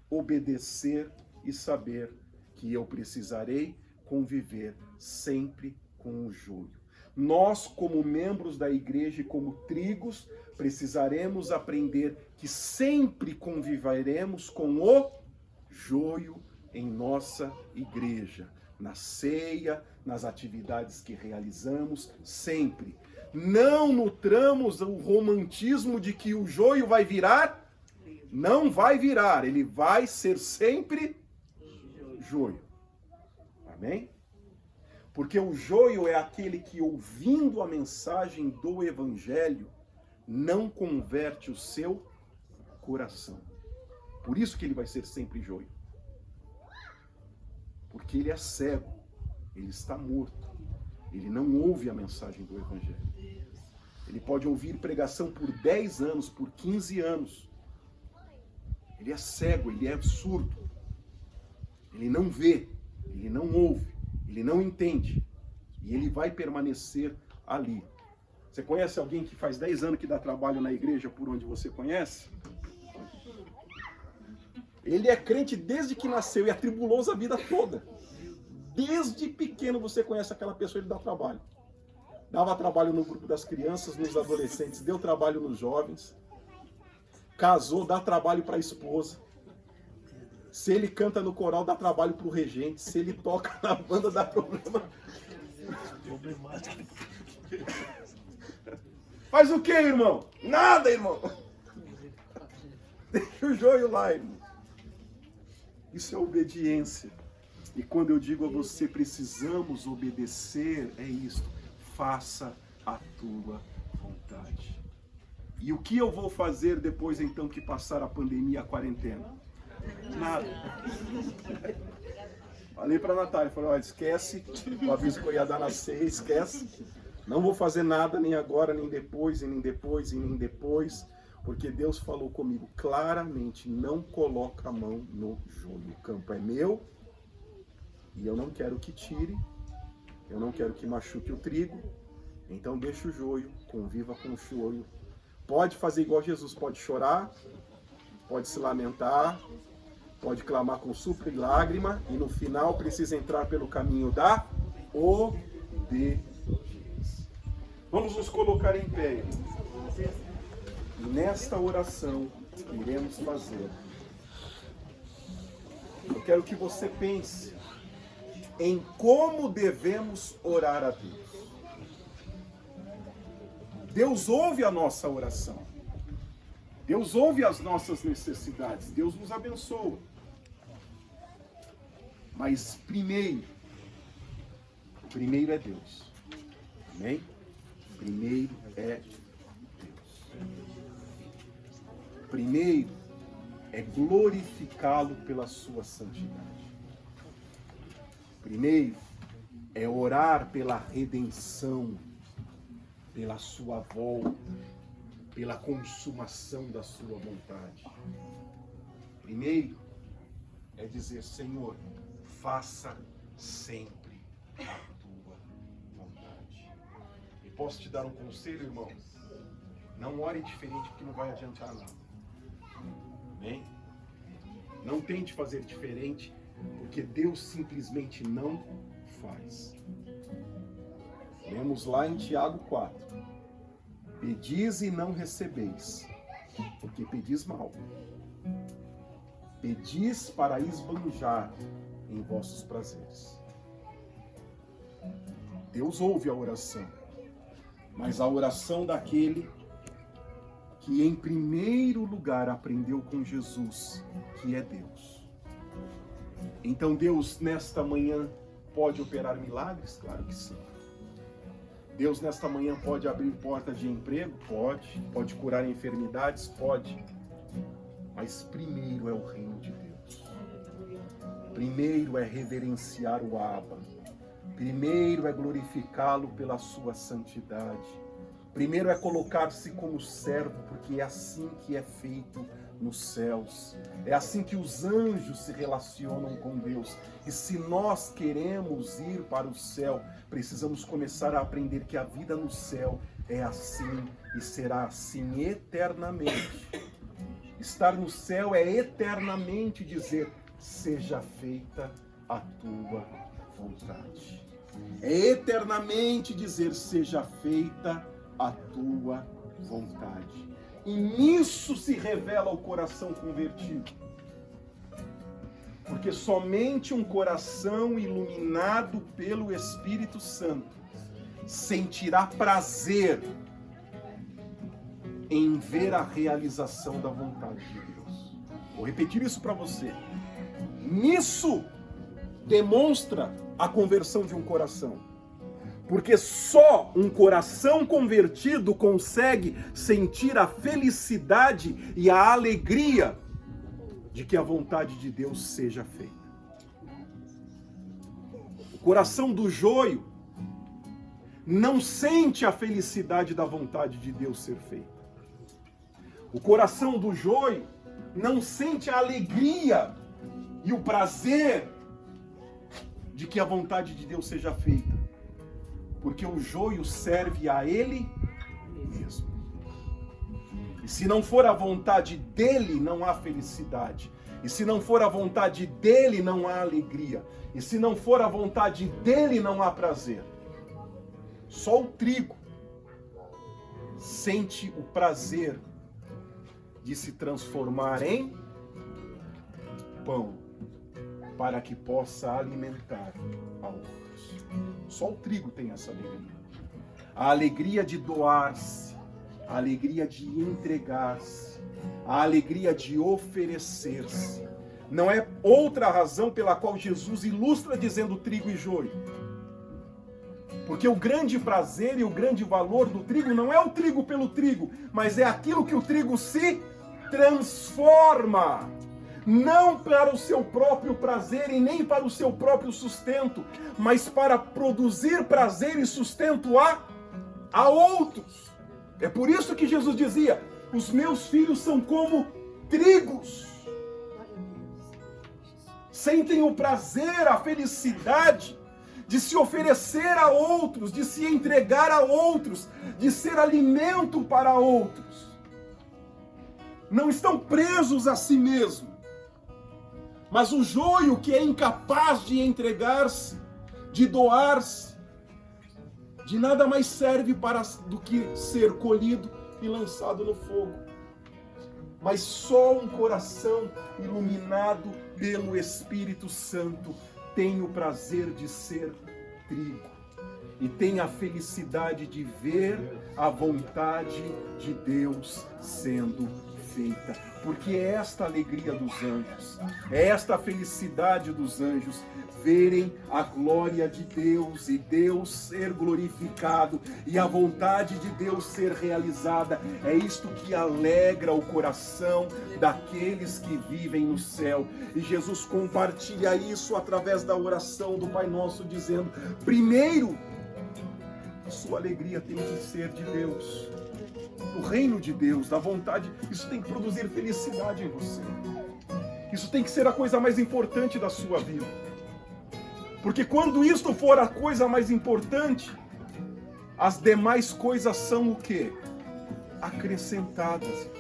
obedecer e saber que eu precisarei conviver sempre com o joio. Nós, como membros da igreja e como trigos, precisaremos aprender que sempre conviveremos com o joio em nossa igreja, na ceia, nas atividades que realizamos, sempre. Não nutramos o romantismo de que o joio vai virar. Não vai virar, ele vai ser sempre joio. Amém? Porque o joio é aquele que, ouvindo a mensagem do Evangelho, não converte o seu coração. Por isso que ele vai ser sempre joio. Porque ele é cego, ele está morto, ele não ouve a mensagem do Evangelho. Ele pode ouvir pregação por 10 anos, por 15 anos. Ele é cego, ele é surdo. Ele não vê, ele não ouve, ele não entende. E ele vai permanecer ali. Você conhece alguém que faz 10 anos que dá trabalho na igreja por onde você conhece? Ele é crente desde que nasceu e atribuloso a vida toda. Desde pequeno você conhece aquela pessoa, ele dá trabalho. Dava trabalho no grupo das crianças, nos adolescentes, deu trabalho nos jovens. Casou, dá trabalho para a esposa. Se ele canta no coral, dá trabalho para o regente. Se ele toca na banda, dá problema. Faz o que, irmão? Nada, irmão. Deixa o joio lá, irmão. Isso é obediência. E quando eu digo a você, precisamos obedecer, é isto. Faça a tua vontade. E o que eu vou fazer depois, então, que passar a pandemia, a quarentena? Nada. Falei para a Natália, falei, olha, esquece o aviso que eu ia dar na ceia, esquece. Não vou fazer nada, nem agora, nem depois, e nem depois, e nem depois. Porque Deus falou comigo claramente, não coloca a mão no joio. O campo é meu, e eu não quero que tire, Eu não quero que machuque o trigo, então deixa o joio, conviva com o joio. Pode fazer igual Jesus, pode chorar, pode se lamentar, pode clamar com súplica e lágrima, e no final precisa entrar pelo caminho da obediência. Vamos nos colocar em pé. E nesta oração que iremos fazer, eu quero que você pense em como devemos orar a Deus. Deus ouve a nossa oração. Deus ouve as nossas necessidades. Deus nos abençoa. Mas primeiro é Deus. Amém? Primeiro é Deus. Primeiro é glorificá-lo pela sua santidade. Primeiro é orar pela redenção, pela sua volta, pela consumação da sua vontade. Primeiro é dizer: Senhor, faça sempre a tua vontade. E posso te dar um conselho, irmão? Não ore diferente, porque não vai adiantar nada. Amém? Não tente fazer diferente, porque Deus simplesmente não faz. Lemos lá em Tiago 4. Pedis e não recebeis, porque pedis mal. Pedis para esbanjar em vossos prazeres. Deus ouve a oração, mas a oração daquele que em primeiro lugar aprendeu com Jesus, que é Deus. Então Deus nesta manhã pode operar milagres? Claro que sim. Deus nesta manhã pode abrir portas de emprego? Pode. Pode curar enfermidades? Pode. Mas primeiro é o reino de Deus. Primeiro é reverenciar o Abba. Primeiro é glorificá-lo pela sua santidade. Primeiro é colocar-se como servo, porque é assim que é feito nos céus. É assim que os anjos se relacionam com Deus. E se nós queremos ir para o céu, precisamos começar a aprender que a vida no céu é assim e será assim eternamente. Estar no céu é eternamente dizer: seja feita a tua vontade. É eternamente dizer: seja feita a tua vontade. E nisso se revela o coração convertido. Porque somente um coração iluminado pelo Espírito Santo sentirá prazer em ver a realização da vontade de Deus. Vou repetir isso para você. Nisso demonstra a conversão de um coração. Porque só um coração convertido consegue sentir a felicidade e a alegria de que a vontade de Deus seja feita. O coração do joio não sente a felicidade da vontade de Deus ser feita. O coração do joio não sente a alegria e o prazer de que a vontade de Deus seja feita. Porque o joio serve a ele mesmo. E se não for a vontade dele, não há felicidade. E se não for a vontade dele, não há alegria. E se não for a vontade dele, não há prazer. Só o trigo sente o prazer de se transformar em pão, para que possa alimentar a outros. Só o trigo tem essa alegria. A alegria de doar-se, a alegria de entregar-se, a alegria de oferecer-se. Não é outra razão pela qual Jesus ilustra dizendo trigo e joio. Porque o grande prazer e o grande valor do trigo não é o trigo pelo trigo, mas é aquilo que o trigo se transforma. Não para o seu próprio prazer e nem para o seu próprio sustento, mas para produzir prazer e sustento a outros. É por isso que Jesus dizia: os meus filhos são como trigos. Sentem o prazer, a felicidade de se oferecer a outros, de se entregar a outros, de ser alimento para outros. Não estão presos a si mesmo. Mas o joio que é incapaz de entregar-se, de doar-se, de nada mais serve do que ser colhido e lançado no fogo. Mas só um coração iluminado pelo Espírito Santo tem o prazer de ser trigo e tem a felicidade de ver a vontade de Deus sendo feita. Porque é esta a alegria dos anjos, é esta a felicidade dos anjos, verem a glória de Deus e Deus ser glorificado e a vontade de Deus ser realizada. É isto que alegra o coração daqueles que vivem no céu. E Jesus compartilha isso através da oração do Pai Nosso, dizendo: primeiro, a sua alegria tem que ser de Deus, do reino de Deus, da vontade. Isso tem que produzir felicidade em você. Isso tem que ser a coisa mais importante da sua vida. Porque quando isto for a coisa mais importante, as demais coisas são o quê? Acrescentadas.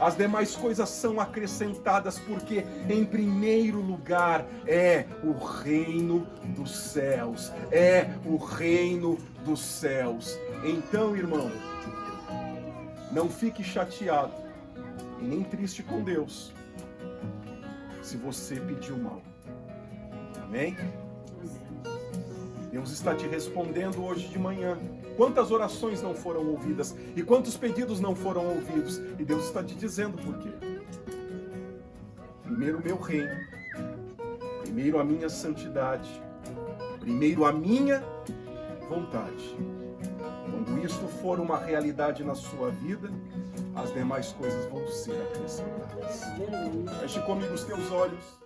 As demais coisas são acrescentadas porque, em primeiro lugar, é o reino dos céus. É o reino dos céus. Então, irmão, não fique chateado e nem triste com Deus se você pediu mal. Amém? Deus está te respondendo hoje de manhã. Quantas orações não foram ouvidas e quantos pedidos não foram ouvidos? E Deus está te dizendo por quê. Primeiro o meu reino, primeiro a minha santidade, primeiro a minha vontade. Quando isto for uma realidade na sua vida, as demais coisas vão ser acrescentadas. Feche comigo os teus olhos.